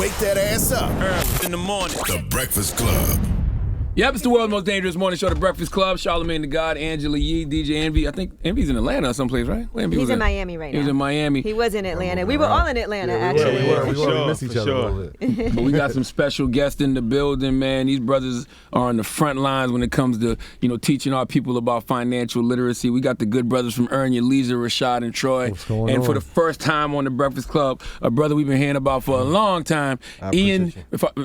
Wake that ass up. In the morning. The Breakfast Club. Yep, it's the world's most dangerous morning show, The Breakfast Club. Charlamagne the God, Angela Yee, DJ Envy. I think Envy's in Atlanta or someplace, right? He's in Miami right now. He was in Miami. He was in Atlanta. We were all in Atlanta, actually. We miss each other a little bit. But we got some special guests in the building, man. These brothers are on the front lines when it comes to, teaching our people about financial literacy. We got the good brothers from Earn Your Leisure, Rashad and Troy. What's going and on? for the first time on The Breakfast Club, a brother we've been hearing about for a long time, Ian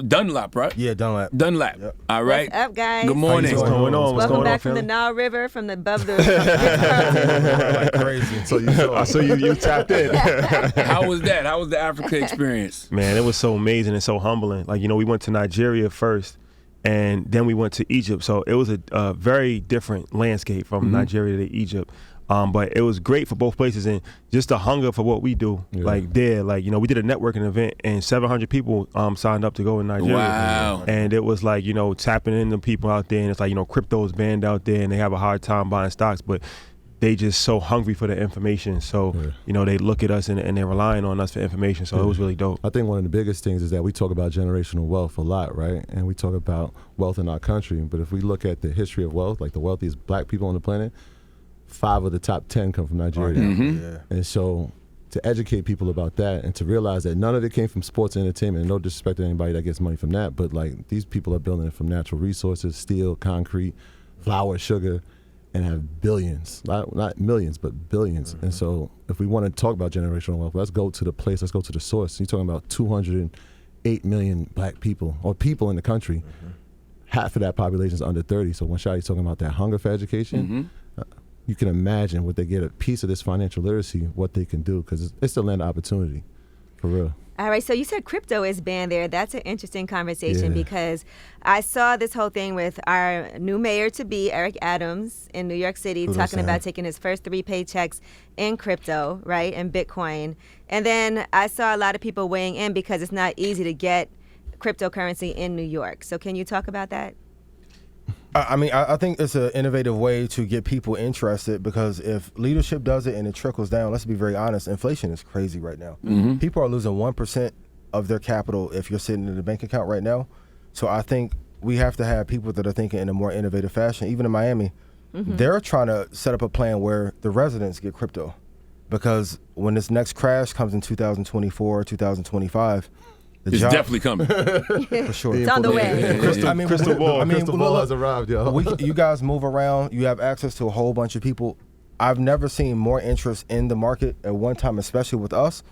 Dunlap, right? Yeah, Dunlap. Dunlap. Yep. All right. What's up, guys? Good morning. What's going on? Welcome back from the Nile River, from above the Like crazy. So you tapped in. How was that? How was the Africa experience? Man, it was so amazing and so humbling. Like, we went to Nigeria first, and then we went to Egypt. So it was a very different landscape from Nigeria to Egypt. But it was great for both places, and just the hunger for what we do. Yeah. We did a networking event, and 700 people signed up to go in Nigeria. Wow. And it was tapping into people out there, and it's crypto's banned out there, and they have a hard time buying stocks, but they just so hungry for the information. So, they look at us and they're relying on us for information. So it was really dope. I think one of the biggest things is that we talk about generational wealth a lot, right? And we talk about wealth in our country. But if we look at the history of wealth, like the wealthiest black people on the planet, 5 of the top 10 come from Nigeria. Mm-hmm. And so to educate people about that and to realize that none of it came from sports and entertainment, and no disrespect to anybody that gets money from that, but these people are building it from natural resources, steel, concrete, flour, sugar, and have billions, not millions, but billions. And so if we want to talk about generational wealth, let's go to the place, let's go to the source. You're talking about 208 million black people, or people in the country. Half of that population is under 30. So when Shadi's talking about that hunger for education, you can imagine what they get a piece of this financial literacy, what they can do, because it's a land of opportunity, for real. All right, so you said crypto is banned there. That's an interesting conversation because I saw this whole thing with our new mayor-to-be, Eric Adams, in New York City, talking about taking his first 3 paychecks in crypto, right, in Bitcoin. And then I saw a lot of people weighing in because it's not easy to get cryptocurrency in New York. So can you talk about that? I think it's an innovative way to get people interested, because if leadership does it and it trickles down, let's be very honest, inflation is crazy right now. People are losing 1% of their capital if you're sitting in the bank account right now. So I think we have to have people that are thinking in a more innovative fashion. Even in Miami, they're trying to set up a plan where the residents get crypto, because when this next crash comes in 2024, 2025, it's definitely coming. For sure. It's on the way. Crystal ball has arrived, yo. You guys move around. You have access to a whole bunch of people. I've never seen more interest in the market at one time, especially with us.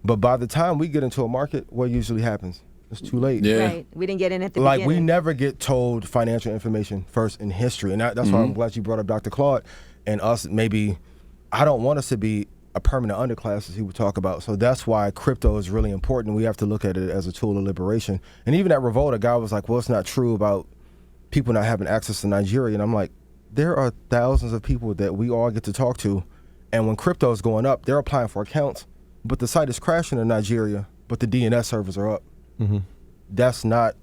But by the time we get into a market, what usually happens? It's too late. Yeah. Right. We didn't get in at the beginning. We never get told financial information first in history. And that's why I'm glad you brought up Dr. Clout and us. Maybe I don't want us to be a permanent underclass, as he would talk about. So that's why crypto is really important. We have to look at it as a tool of liberation. And even at Revolt, a guy was like, well, it's not true about people not having access to Nigeria. And I'm like, there are thousands of people that we all get to talk to. And when crypto is going up, they're applying for accounts, but the site is crashing in Nigeria, but the DNS servers are up. That's not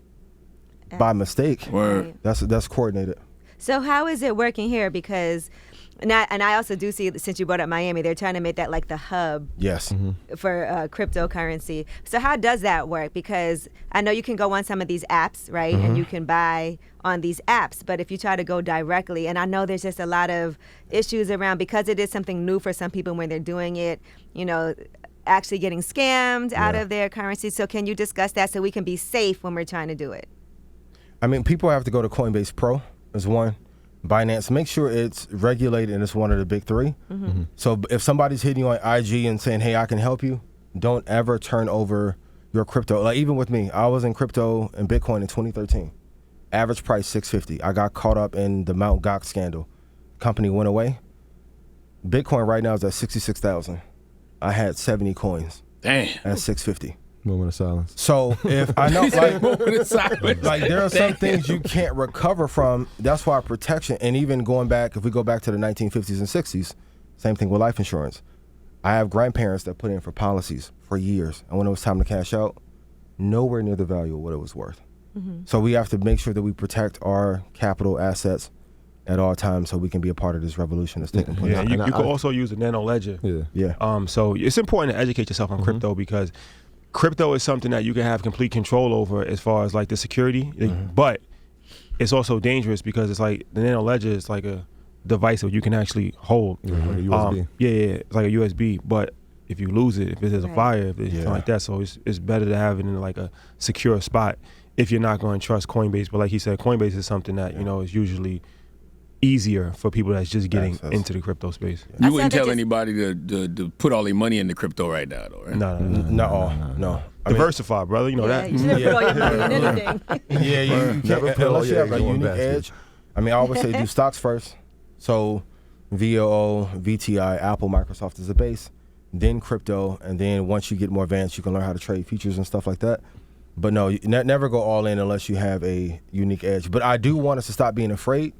by mistake. Word. That's coordinated. So how is it working here? Because And I also do see, since you brought up Miami, they're trying to make that like the hub for cryptocurrency. So how does that work? Because I know you can go on some of these apps, right? And you can buy on these apps. But if you try to go directly, and I know there's just a lot of issues around, because it is something new for some people when they're doing it, actually getting scammed out of their currency. So can you discuss that so we can be safe when we're trying to do it? I mean, people have to go to Coinbase Pro is one. Binance, make sure it's regulated and it's one of the big 3. So if somebody's hitting you on IG and saying, hey, I can help you, don't ever turn over your crypto. Like even with me, I was in crypto and Bitcoin in 2013. Average price $650. I got caught up in the Mt. Gox scandal. Company went away. Bitcoin right now is at 66,000. I had 70 coins. Damn. At $650. Moment of silence. So if I know, like there are some things you can't recover from. That's why protection, and even going back, if we go back to the 1950s and 60s, same thing with life insurance. I have grandparents that put in for policies for years, and when it was time to cash out, nowhere near the value of what it was worth. So we have to make sure that we protect our capital assets at all times so we can be a part of this revolution that's taking place. Yeah, you can also use a nano ledger. Yeah. So it's important to educate yourself on crypto, because crypto is something that you can have complete control over as far as like the security, but it's also dangerous because it's like the nano ledger is like a device that you can actually hold. Like a USB. It's like a USB, but if you lose it, if there's a fire, if it's something like that, so it's better to have it in like a secure spot if you're not going to trust Coinbase. But like he said, Coinbase is something that, is usually easier for people that's just getting into the crypto space. You wouldn't tell anybody to put all their money into crypto right now, though, right? No. Diversify, brother. You know that. You shouldn't put all your money in anything. You can't, unless you have a unique edge. I mean, I always say do stocks first. So VOO, VTI, Apple, Microsoft is the base, then crypto, and then once you get more advanced, you can learn how to trade futures and stuff like that. But no, never go all in unless you have a unique edge. But I do want us to stop being afraid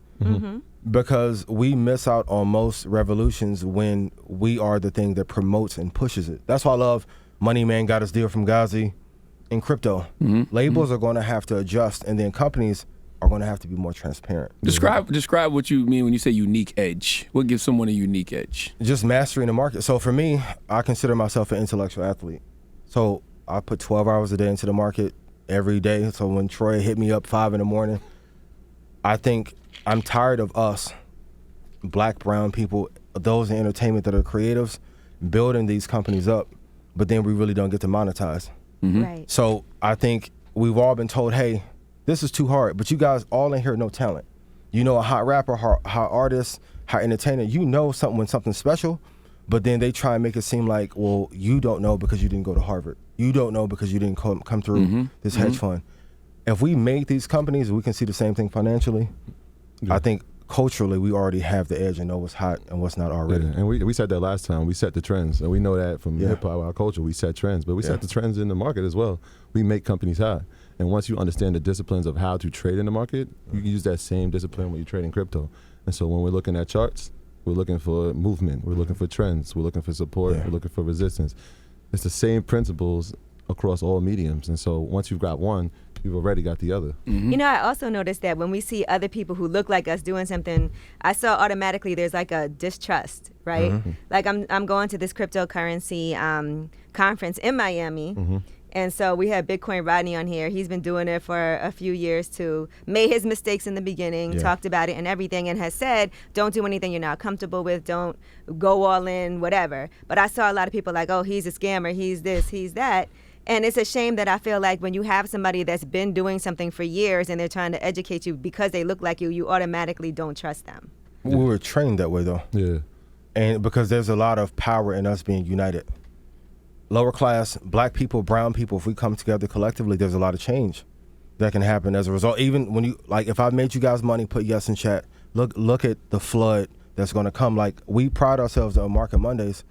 because we miss out on most revolutions when we are the thing that promotes and pushes it. That's why I love Money Man got his deal from Ghazi in crypto. Labels are going to have to adjust, and then companies are going to have to be more transparent. Describe what you mean when you say unique edge. What gives someone a unique edge? Just mastering the market. So for me, I consider myself an intellectual athlete. So I put 12 hours a day into the market every day. So when Troy hit me up 5 a.m, I think I'm tired of us, black, brown people, those in entertainment that are creatives, building these companies up, but then we really don't get to monetize. Right. So I think we've all been told, hey, this is too hard, but you guys all in here know talent. You know a hot rapper, hot artist, hot entertainer, you know something when something's special, but then they try and make it seem like, well, you don't know because you didn't go to Harvard. You don't know because you didn't come through this hedge fund. If we make these companies, we can see the same thing financially. I think culturally we already have the edge and know what's hot and what's not already. And we said that last time. We set the trends, and we know that from hip hop, our culture. We set trends, but we set the trends in the market as well. We make companies hot, and once you understand the disciplines of how to trade in the market, you can use that same discipline when you trade in crypto. And so when we're looking at charts, we're looking for movement, we're looking for trends, we're looking for support, we're looking for resistance. It's the same principles across all mediums, and so once you've got one, you've already got the other. You know, I also noticed that when we see other people who look like us doing something, I saw automatically there's like a distrust, right? Like I'm going to this cryptocurrency conference in Miami, and so we had Bitcoin Rodney on here. He's been doing it for a few years too. Made his mistakes in the beginning, talked about it and everything, and has said, don't do anything you're not comfortable with, don't go all in, whatever. But I saw a lot of people like, oh, he's a scammer, he's this, he's that. And it's a shame that I feel like when you have somebody that's been doing something for years and they're trying to educate you because they look like you automatically don't trust them. We were trained that way though. Yeah. And because there's a lot of power in us being united. Lower class, black people, brown people, if we come together collectively, there's a lot of change that can happen as a result. Even when you, like if I made you guys money, put yes in chat, look at the flood that's gonna come. Like we pride ourselves on Market Mondays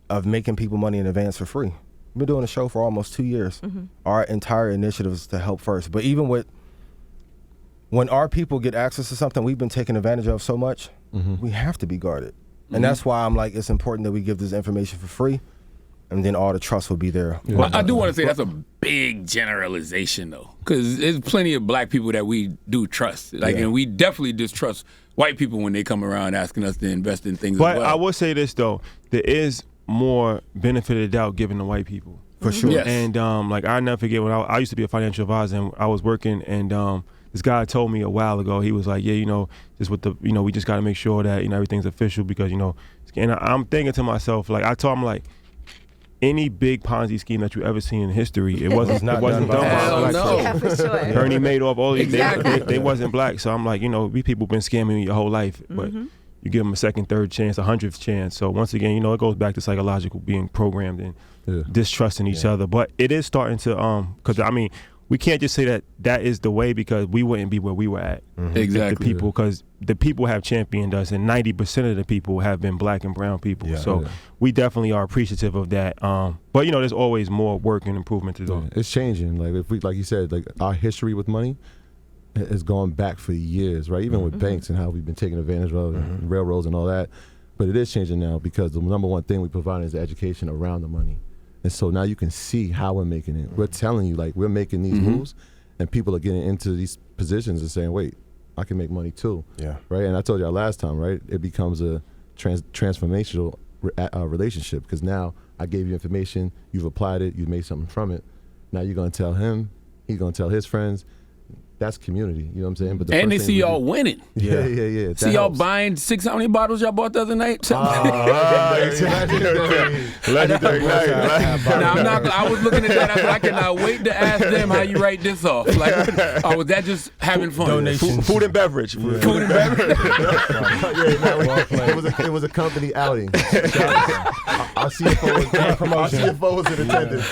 of making people money in advance for free. We've been doing a show for almost 2 years. Our entire initiative is to help first. But even when our people get access to something we've been taken advantage of so much, we have to be guarded. And that's why I'm like, it's important that we give this information for free, and then all the trust will be there. Well, I do want to say that's a big generalization, though, because there's plenty of black people that we do trust. And we definitely distrust white people when they come around asking us to invest in things But as well. I will say this, though. There is more benefit of the doubt given to white people. For sure. Yes. And like I never forget when I used to be a financial advisor and I was working, and this guy told me a while ago, he was like, yeah, just with the, we just got to make sure that, everything's official because, and I'm thinking to myself, like I told him, like, any big Ponzi scheme that you ever seen in history, it wasn't done by black no. Yeah, for sure. Bernie Madoff, all these, Exactly. they wasn't black. So I'm like, we people been scamming you your whole life, but you give them a second, third chance, 100th chance. So once again, it goes back to psychological being programmed and distrusting each other. But it is starting to, because we can't just say that is the way because we wouldn't be where we were at. Exactly. The people, because the people have championed us, and 90% of the people have been black and brown people. So we definitely are appreciative of that. But there's always more work and improvement to do. It's changing. Like if we, like you said, like our history with money has gone back for years, right? Even with banks and how we've been taken advantage of, and railroads and all that. But it is changing now because the number one thing we provide is education around the money. And so now you can see how we're making it. We're telling you, like, we're making these moves, and people are getting into these positions and saying, wait, I can make money too. Yeah. Right? And I told y'all last time, right? It becomes a transformational relationship because now I gave you information, you've applied it, you made something from it. Now you're going to tell him, he's going to tell his friends. That's community, you know what I'm saying? But and they see y'all winning. Yeah. See y'all buying how many bottles y'all bought the other night? Legendary night. Now, I was looking at that. I said, I cannot wait to ask them how you write this off. Like, was that just having fun? Donations. Food and beverage. Food and beverage. It was a company outing. Our CFO was in attendance.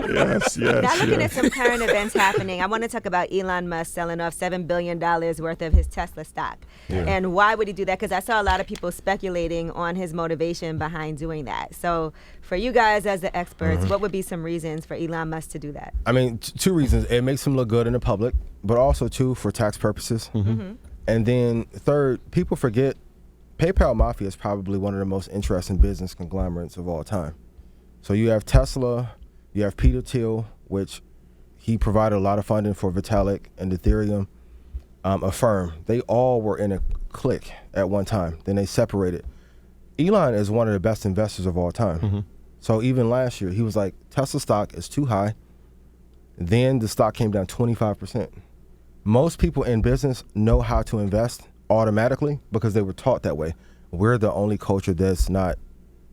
Yes. Now looking at some current events happening, I want to talk about Elon Musk selling off $7 billion worth of his Tesla stock. Yeah. And why would he do that? Because I saw a lot of people speculating on his motivation behind doing that. So for you guys as the experts, what would be some reasons for Elon Musk to do that? I mean, two reasons. It makes him look good in the public, but also, two, for tax purposes. And then third, people forget PayPal Mafia is probably one of the most interesting business conglomerates of all time. So you have Tesla, you have Peter Thiel, which he provided a lot of funding for Vitalik and Ethereum, Affirm. They all were in a clique at one time. Then they separated. Elon is one of the best investors of all time. So even last year, he was like, Tesla stock is too high. Then the stock came down 25%. Most people in business know how to invest automatically because they were taught that way. We're the only culture that's not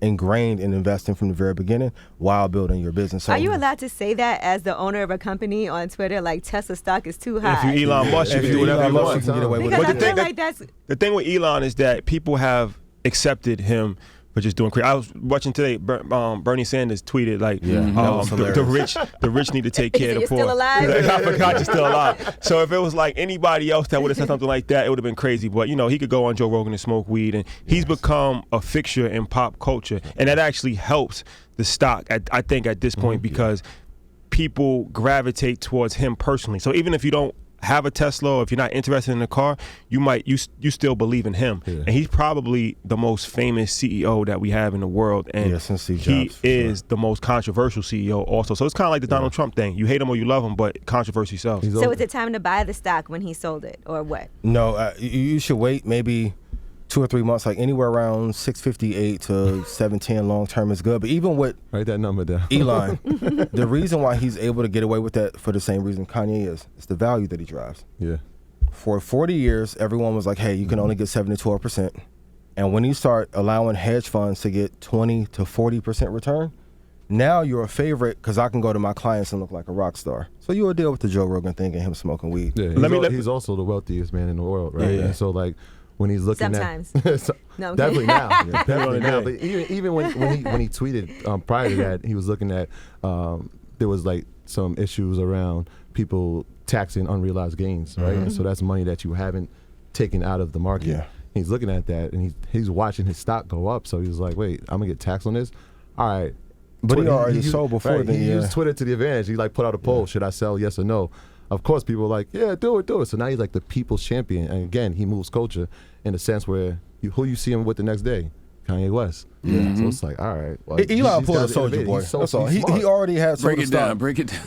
ingrained in investing from the very beginning while building your business. So, are you allowed to say that as the owner of a company on Twitter, like Tesla stock is too high? If you Elon Musk, you can do whatever you want. You can get away with it. Because I feel like that's... The thing with Elon is that people have accepted him for just doing crazy. I was watching today, Bernie Sanders tweeted like, the rich need to take care of the poor. You're still alive? I forgot you're still alive. So if it was like anybody else that would have said something like that, it would have been crazy. But he could go on Joe Rogan and smoke weed, and he's become a fixture in pop culture, and that actually helps the stock. I think at this point because people gravitate towards him personally. So even if you don't have a Tesla, or if you're not interested in the car, you still believe in him. And he's probably the most famous CEO that we have in the world, and since Steve he Jobs, is the most controversial CEO also. So it's kind of like the Donald Trump thing. You hate him or you love him, but controversy sells. So is it time to buy the stock when he sold it, or what? No, you should wait maybe 2 or 3 months, like anywhere around 658 to 710 long term is good. But even with write that number down, Elon, the reason why he's able to get away with that for the same reason Kanye is, it's the value that he drives. Yeah. For 40 years, everyone was like, hey, you can only get 7 to 12%. And when you start allowing hedge funds to get 20 to 40% return, now you're a favorite because I can go to my clients and look like a rock star. So you'll deal with the Joe Rogan thing and him smoking weed. Yeah, he's also the wealthiest man in the world, right? Yeah. And so like, when he's looking sometimes. No, definitely now. Definitely now. But even when he tweeted prior to that, he was looking at there was like some issues around people taxing unrealized gains, right? And so that's money that you haven't taken out of the market. Yeah. He's looking at that and he's watching his stock go up. So he was like, wait, I'm gonna get taxed on this? All right. But he already sold before then. He used Twitter to the advantage. He like put out a poll, should I sell, yes or no? Of course, people were like, yeah, do it. So now he's like the people's champion. And again, he moves culture in a sense where who you see him with the next day? Kanye West. Yeah. So it's like, all right. Well, Elon pulled a Soldier Boy. That's all. He already had Break it down.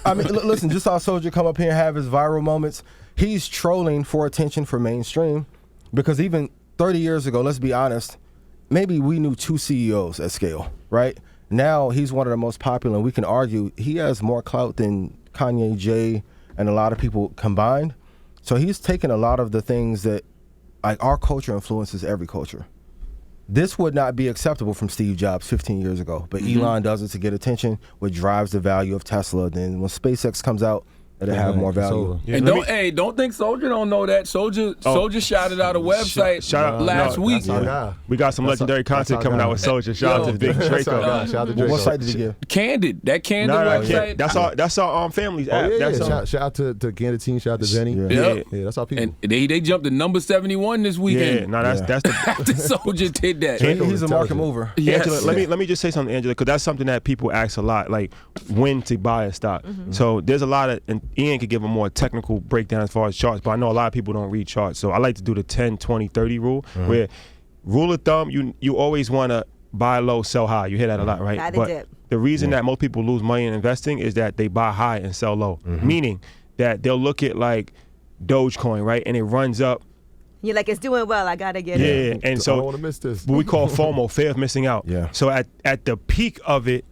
I mean, listen, just saw Soldier come up here and have his viral moments. He's trolling for attention for mainstream because even 30 years ago, let's be honest, maybe we knew 2 CEOs at scale, right? Now he's one of the most popular, and we can argue he has more clout than Kanye, Jay, and a lot of people combined. So he's taken a lot of the things that, like, our culture influences every culture. This would not be acceptable from Steve Jobs 15 years ago, but Elon does it to get attention, which drives the value of Tesla. Then when SpaceX comes out, it'll have more value. And don't think Soldier don't know that. Soldier shouted out a website last week. We got some legendary content coming out with Soldier. Shout out to Big Draco. Shout out to Draco. What site did he give? Candid. That Candid website. That's our family's app. Shout out to Candid team. Shout out to Zenny. Yeah, that's our people. And they jumped to number 71 this weekend. Yeah, no, that's the after Soldier did that. He's a market mover. Yes. Angela, let me just say something, Angela, because that's something that people ask a lot, like when to buy a stock. So there's a lot of, and Ian could give a more technical breakdown as far as charts, but I know a lot of people don't read charts. So I like to do the 10, 20, 30 rule, where rule of thumb, you always want to buy low, sell high. You hear that a lot, right? Buy the But dip. the reason that most people lose money in investing is that they buy high and sell low, meaning that they'll look at like Dogecoin, right? And it runs up You're like, it's doing well. I gotta get it. Yeah, and I so don't want to miss this. what we call FOMO, fear of missing out. Yeah. So at the peak of it,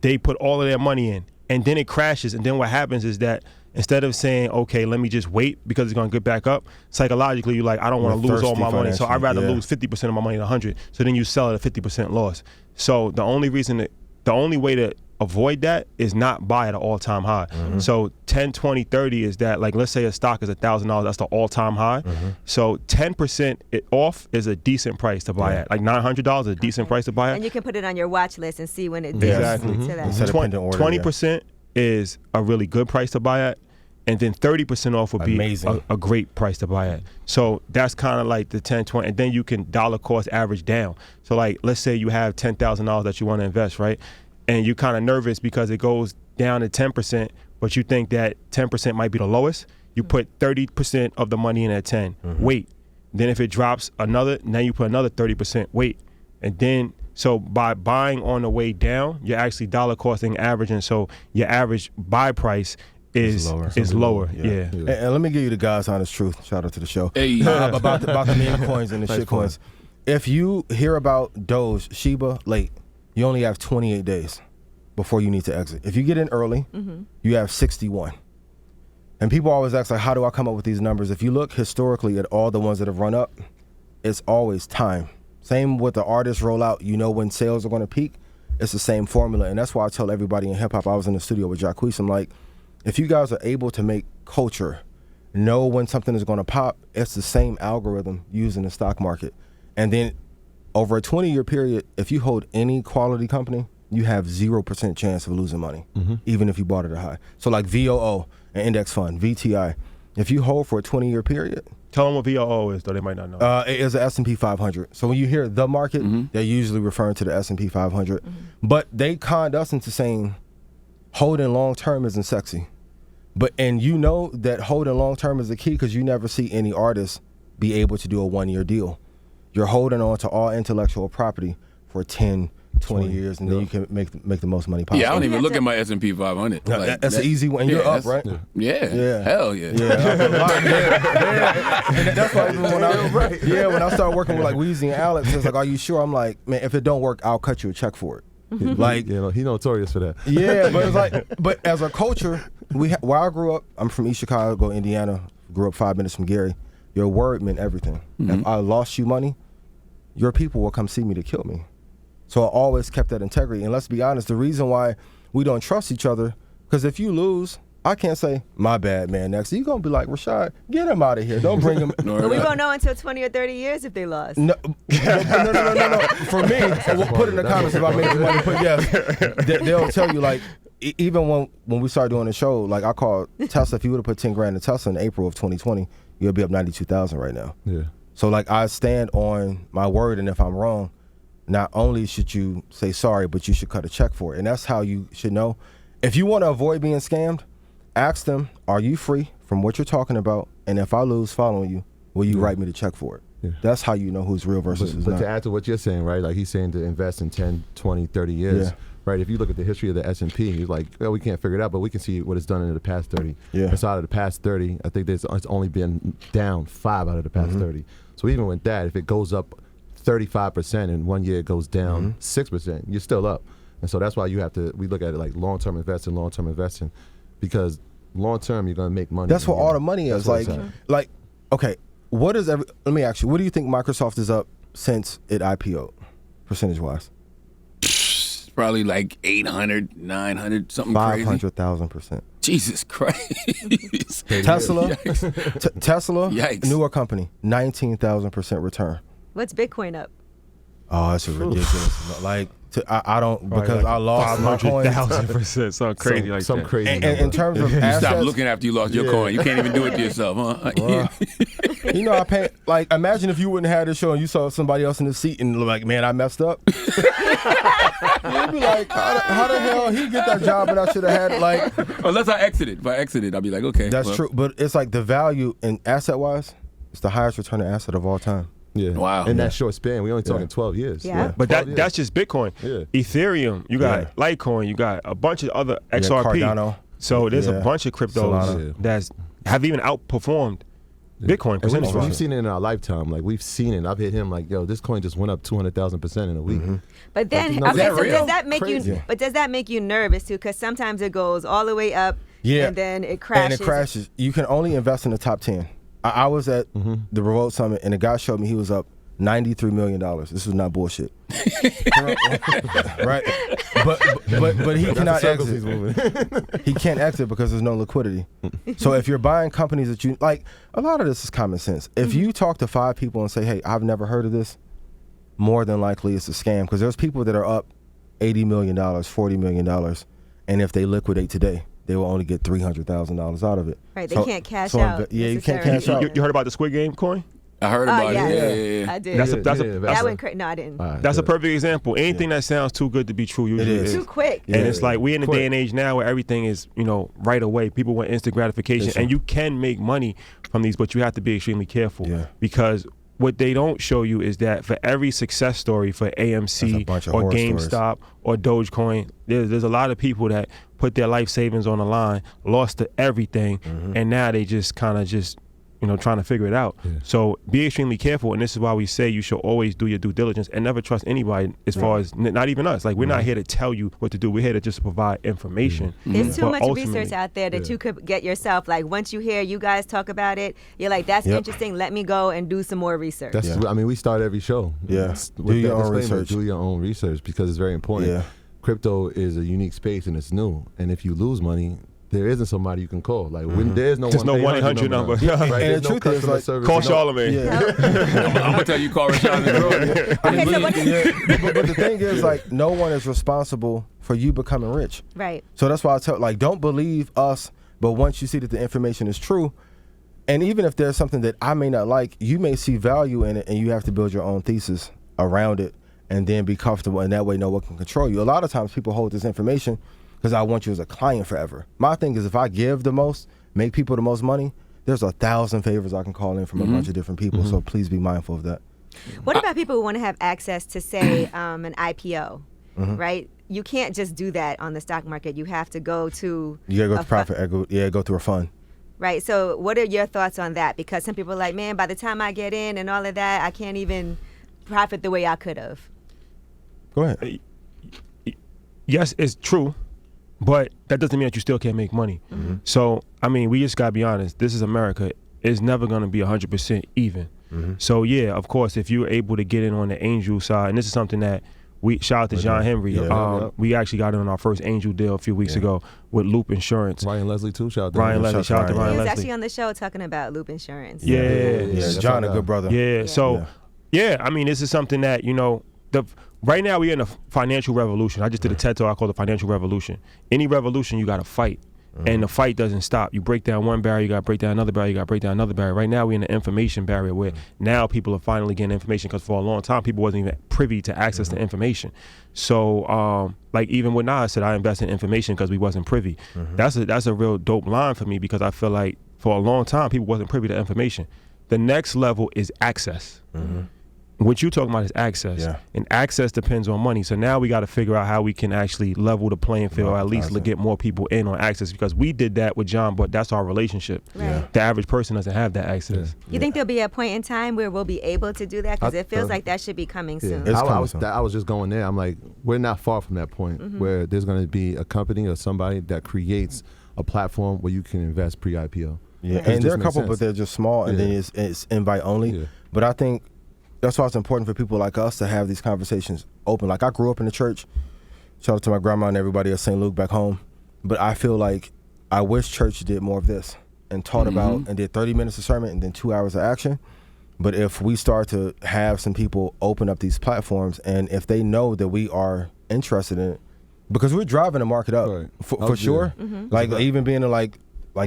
they put all of their money in, and then it crashes. And then what happens is that instead of saying, okay, let me just wait because it's gonna get back up, psychologically you're like, I don't want to lose all my money, so I'd rather lose 50% of my money than 100. So then you sell at a 50% loss. So the only way to avoid that is not buy at an all-time high. So 10, 20, 30 is that, like, let's say a stock is $1,000, that's the all-time high. So 10% off is a decent price to buy at. Like $900 is a decent price to buy at. And you can put it on your watch list and see when it dips Exactly. to that. Instead of pending order, 20% is a really good price to buy at, and then 30% off would be Amazing. a great price to buy at. So that's kind of like the 10, 20, and then you can dollar cost average down. So like, let's say you have $10,000 that you want to invest, right? And you're kind of nervous because it goes down to 10%, but you think that 10% might be the lowest. You put 30% of the money in at 10. Wait. Then if it drops another, now you put another 30%. Wait. And then, so by buying on the way down, you're actually dollar costing averaging. So your average buy price is lower. Yeah. And let me give you the God's honest truth. Shout out to the show. Hey. About the meme coins and the shit coins. If you hear about Doge, Shiba late, you only have 28 days before you need to exit. If you get in early, you have 61. And people always ask, like, how do I come up with these numbers? If you look historically at all the ones that have run up, it's always time. Same with the artists roll out, you know when sales are going to peak. It's the same formula. And that's why I tell everybody in hip hop, I was in the studio with Jacquees, I'm like, if you guys are able to make culture know when something is going to pop, it's the same algorithm used in the stock market. And then over a 20-year period, if you hold any quality company, you have 0% chance of losing money, even if you bought it at high. So like VOO, an index fund, VTI, if you hold for a 20-year period. Tell them what VOO is, though they might not know. It is an S&P 500. So when you hear the market, they're usually referring to the S&P 500. But they conned us into saying holding long-term isn't sexy. And you know that holding long-term is the key because you never see any artist be able to do a one-year deal. You're holding on to all intellectual property for 10, 20 years, and then you can make the most money possible. Yeah, I don't even look at my S&P 500. No, Like, that's an easy one. You're up, right? Yeah. Hell yeah. Yeah, up a lot. And that's why even when I started working with like Weezy and Alex, it's like, are you sure? I'm like, man, if it don't work, I'll cut you a check for it. Like, he's notorious for that. Yeah, but it's like, but as a culture, where I grew up, I'm from East Chicago, Indiana. Grew up 5 minutes from Gary. Your word meant everything. If I lost you money, your people will come see me to kill me. So I always kept that integrity. And let's be honest, the reason why we don't trust each other, because if you lose, I can't say, my bad, man, next. You're going to be like, Rashad, get him out of here. Don't bring him. But we won't know until 20 or 30 years if they lost. No. For me, we'll put in the comments if I make the money. But yes, they'll tell you, like, even when we started doing the show, like I called Tesla, if you would have put 10 grand in Tesla in April of 2020, you'll be up 92,000 right now. Yeah. So like I stand on my word, and if I'm wrong, not only should you say sorry, but you should cut a check for it. And that's how you should know. If you want to avoid being scammed, ask them, are you free from what you're talking about? And if I lose following you, will you write me the check for it? Yeah. That's how you know who's real versus who's not. But to add to what you're saying, right, like he's saying to invest in 10, 20, 30 years, right? If you look at the history of the S&P, he's like, well, we can't figure it out, but we can see what it's done in the past 30. Yeah. Inside of the past 30, I think it's only been down 5 out of the past 30. So even with that, if it goes up 35% and 1 year it goes down 6%, you're still up. And so that's why we look at it like long-term investing, because long-term you're going to make money. That's what all the money is. Like, okay, let me ask you, what do you think Microsoft is up since it IPO'd, percentage-wise? Probably like 800, 900, something crazy. 500,000%. Jesus Christ. Tesla, Tesla, Yikes. Newer company, 19,000% return. What's Bitcoin up? Oh, that's a ridiculous. Like, I don't, because I lost my coin. 500,000%, something crazy like that. Crazy. And in terms of assets, stop looking after you lost your coin. You can't even do it to yourself, huh? You know, I pay, like, imagine if you wouldn't have this show and you saw somebody else in the seat and like, man, I messed up. You'd be like, how the hell he get that job and I should have had it? Like, unless I exited. If I exited, I'd be like, okay. That's true. But it's like the value in asset-wise, it's the highest return on asset of all time. Yeah. Wow. In that short span, we only talking 12 years. Yeah. But that's just Bitcoin. Yeah. Ethereum, you got Litecoin, you got a bunch of other XRP. Cardano. So there's a bunch of cryptos that have even outperformed Bitcoin percentage. We've seen it in our lifetime. Like we've seen it. I've hit him like, yo, this coin just went up 200,000% in a week. But then, like, okay, so does that make Crazy. you? But does that make you nervous too? Because sometimes it goes all the way up, and then it crashes. And it crashes. You can only invest in the top 10. I was at the Revolt Summit, and the guy showed me he was up $93 million. This was not bullshit. Right? But he cannot exit. He can't exit because there's no liquidity. So if you're buying companies that you like, a lot of this is common sense. If you talk to 5 people and say, hey, I've never heard of this, more than likely it's a scam, because there's people that are up $80 million, $40 million, and if they liquidate today, they will only get $300,000 out of it. Right, they can't cash out. Yeah, you can't cash out. You heard about the Squid Game coin? I heard about it. Yeah, I did. That went crazy. No, I didn't. That's a perfect example. Anything that sounds too good to be true usually is. Too quick. And it's like we're in a day and age now where everything is, right away. People want instant gratification, and you can make money from these, but you have to be extremely careful because what they don't show you is that for every success story for AMC or GameStop or Dogecoin, there's a lot of people that put their life savings on the line, lost to everything, and now they just kind of trying to figure it out. So be extremely careful, and this is why we say you should always do your due diligence and never trust anybody as far as, not even us. Like, we're not here to tell you what to do. We're here to just provide information. There's too much research out there that you could get yourself. Like, once you hear you guys talk about it, you're like, that's interesting. Let me go and do some more research. I mean, we start every show. Do your own research. Do your own research, because it's very important. Crypto is a unique space and it's new. And if you lose money, there isn't somebody you can call. Like, when there's no 1-800 number. Right? And the truth is, like, call Charlamagne. I'm gonna tell you, call Rashad. But the thing is, like, no one is responsible for you becoming rich. Right. So that's why I tell, like, don't believe us. But once you see that the information is true, and even if there's something that I may not like, you may see value in it, and you have to build your own thesis around it, and then be comfortable, and that way no one can control you. A lot of times people hold this information because I want you as a client forever. My thing is, if I give the most, make people the most money, there's 1,000 favors I can call in from a bunch of different people. So please be mindful of that. What about people who want to have access to, say, an IPO, right? You can't just do that on the stock market. You have to go to... You got to go to private equity. Yeah, go through a fund. Right. So what are your thoughts on that? Because some people are like, man, by the time I get in and all of that, I can't even profit the way I could have. Go ahead. Yes, it's true, but that doesn't mean that you still can't make money. So, I mean, we just got to be honest. This is America. It's never going to be 100% even. So, yeah, of course, if you're able to get in on the angel side, and this is something that we shout out to John Henry. We actually got in on our first angel deal a few weeks ago with Loop Insurance. Ryan Leslie too. Shout out to Ryan Leslie. Shout out to Ryan He was Leslie. actually on the show talking about Loop Insurance. Yeah. John, a good brother. I mean, this is something that, right now we're in a financial revolution. I just did a TED Talk I call the financial revolution. Any revolution, you got to fight. And the fight doesn't stop. You break down one barrier, you got to break down another barrier, you got to break down another barrier. Right now, we're in the information barrier where now people are finally getting information, because for a long time, people wasn't even privy to access to information. So, like even what Nas said, I invest in information because we wasn't privy. That's a real dope line for me, because I feel like for a long time, people wasn't privy to information. The next level is access. What you talking about is access, and access depends on money. So now we got to figure out how we can actually level the playing field, or at least get more people in on access, because we did that with John, but that's our relationship. The average person doesn't have that access. You think there'll be a point in time where we'll be able to do that? Because it feels like that should be coming soon. I was just going there. I'm like, we're not far from that point where there's going to be a company or somebody that creates a platform where you can invest pre-IPO. And there are a couple, but they're just small, and then it's invite only. But I think that's why it's important for people like us to have these conversations open. Like, I grew up in the church. Shout out to my grandma and everybody at St. Luke back home. But I feel like I wish church did more of this and taught about and did 30 minutes of sermon and then 2 hours of action. But if we start to have some people open up these platforms, and if they know that we are interested in it, because we're driving the market up for sure. Like, even being in like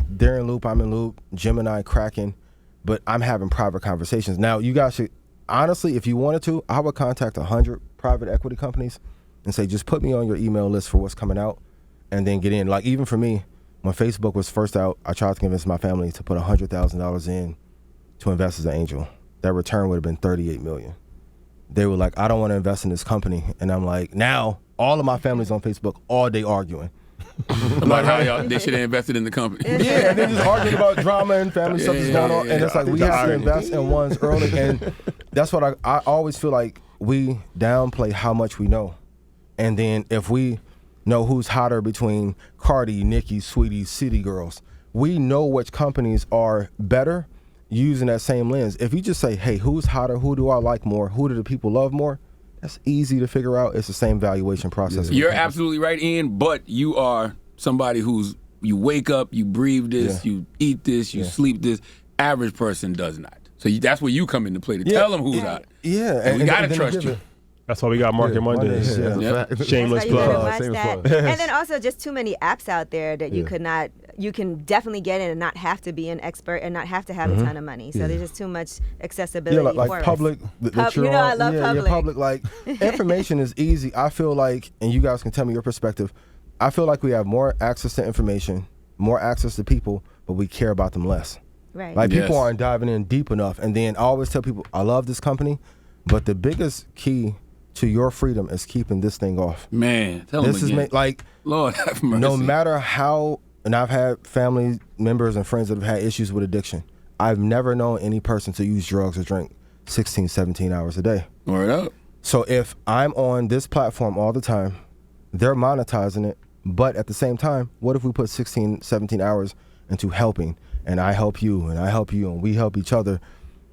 they're in Loop, I'm in Loop, Gemini, Kraken, but I'm having private conversations. Now, you guys should, honestly, if you wanted to, I would contact 100 private equity companies and say, just put me on your email list for what's coming out, and then get in. Like, even for me, when Facebook was first out, I tried to convince my family to put $100,000 in to invest as an angel. That return would have been $38 million. They were like, I don't want to invest in this company. And I'm like, now all of my family's on Facebook all day arguing. About how y'all they should have invested in the company. Yeah, and then just arguing about drama and family stuff that's going on. And it's like we have to invest in ones early. And that's what I always feel like we downplay how much we know. And then if we know who's hotter between Cardi, Nicki, Sweetie, City Girls, we know which companies are better using that same lens. If you just say, hey, who's hotter, who do I like more, who do the people love more, that's easy to figure out. It's the same valuation process. You're absolutely right, Ian, but you are somebody you wake up, you breathe this, you eat this, you sleep this. Average person does not. So that's where you come into play to tell them who's hot. Yeah. And we got to trust you. That's why we got Market Mondays. Shameless plug. And then also just too many apps out there that you can definitely get in and not have to be an expert and not have to have a ton of money. So there's just too much accessibility. Yeah, like public. I love public. Public, like information is easy. I feel like, and you guys can tell me your perspective, I feel like we have more access to information, more access to people, but we care about them less. Right. Like people aren't diving in deep enough. And then I always tell people, I love this company, but the biggest key to your freedom is keeping this thing off. Man, tell them again. Like, Lord have mercy. No matter how, and I've had family members and friends that have had issues with addiction. I've never known any person to use drugs or drink 16, 17 hours a day. Word up. So if I'm on this platform all the time, they're monetizing it, but at the same time, what if we put 16, 17 hours into helping, and I help you, and I help you, and we help each other?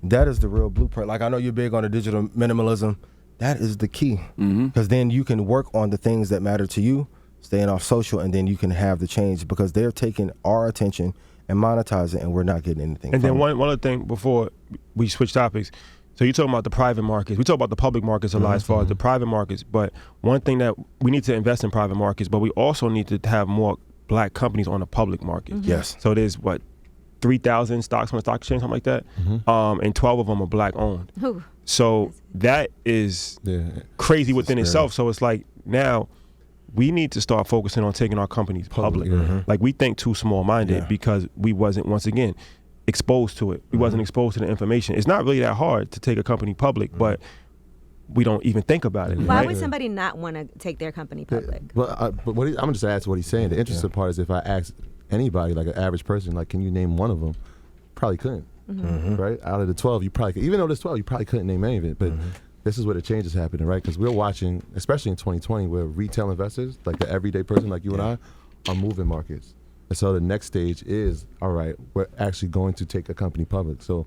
That is the real blueprint. Like, I know you're big on the digital minimalism. That is the key, because then you can work on the things that matter to you, staying off social, and then you can have the change, because they're taking our attention and monetizing it, and we're not getting anything. And then one other thing before we switch topics. So you're talking about the private markets. We talk about the public markets a lot as far as the private markets, but one thing that we need to invest in private markets, but we also need to have more black companies on the public market. Yes. So there's 3,000 stocks on the stock exchange, something like that, and 12 of them are black owned. Ooh. So that is crazy within itself. So it's like, now we need to start focusing on taking our companies public. Like, we think too small-minded because we wasn't, once again, exposed to it. We wasn't exposed to the information. It's not really that hard to take a company public, but we don't even think about it. Why right? would somebody not want to take their company public? But I'm gonna just add to what he's saying. The interesting part is, if I ask anybody, like an average person, like, can you name one of them? Probably couldn't. Right? Out of the 12, you probably could. Even though there's 12, you probably couldn't name any of it. But this is where the change is happening, right? Because we're watching, especially in 2020, where retail investors, like the everyday person like you and I, are moving markets. And so the next stage is, all right, we're actually going to take a company public. So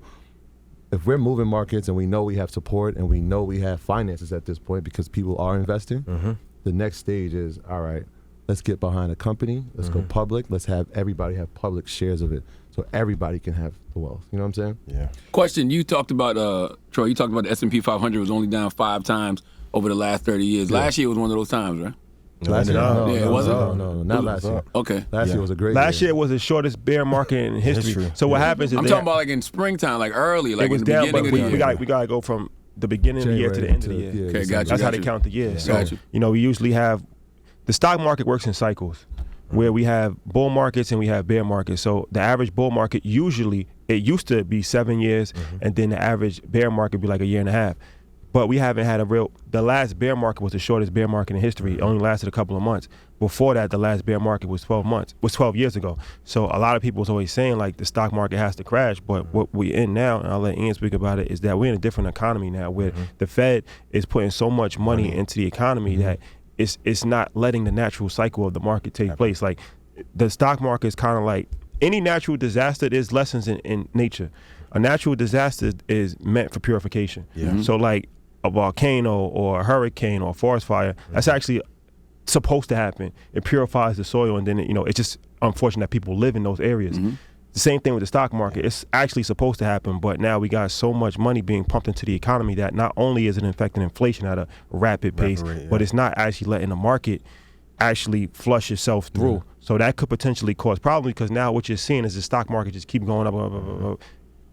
if we're moving markets and we know we have support and we know we have finances at this point because people are investing, the next stage is, all right, let's get behind a company, let's go public, let's have everybody have public shares of it so everybody can have the wealth. You know what I'm saying? Yeah. Question, you talked about, Troy, you talked about the S&P 500 was only down 5 times over the last 30 years. Last year was one of those times, right? Last year? No, not last year. Okay. Last year was a great Last year was the shortest bear market in history. So what happens is I'm talking about like in springtime, like early, like it was in the down, beginning but of the year. we gotta go from the beginning of the year to the end of the year. Okay, got you. That's how they count the year. So you. we usually have the stock market works in cycles, where we have bull markets and we have bear markets. So the average bull market usually, it used to be 7 years, and then the average bear market would be like a year and a half. But we haven't had the last bear market was the shortest bear market in history. It only lasted a couple of months. Before that, the last bear market was 12 years ago. So a lot of people was always saying, like, the stock market has to crash. But what we're in now, and I'll let Ian speak about it, is that we're in a different economy now, where the Fed is putting so much money into the economy that it's not letting the natural cycle of the market take place. Like, the stock market is kind of like any natural disaster. There's lessons in nature. A natural disaster is meant for purification. So like a volcano or a hurricane or a forest fire, that's actually supposed to happen. It purifies the soil, and then it's just unfortunate that people live in those areas. The same thing with the stock market. It's actually supposed to happen, but now we got so much money being pumped into the economy that not only is it affecting inflation at a rapid pace, but it's not actually letting the market actually flush itself through. So that could potentially cause problems, because now what you're seeing is the stock market just keep going up.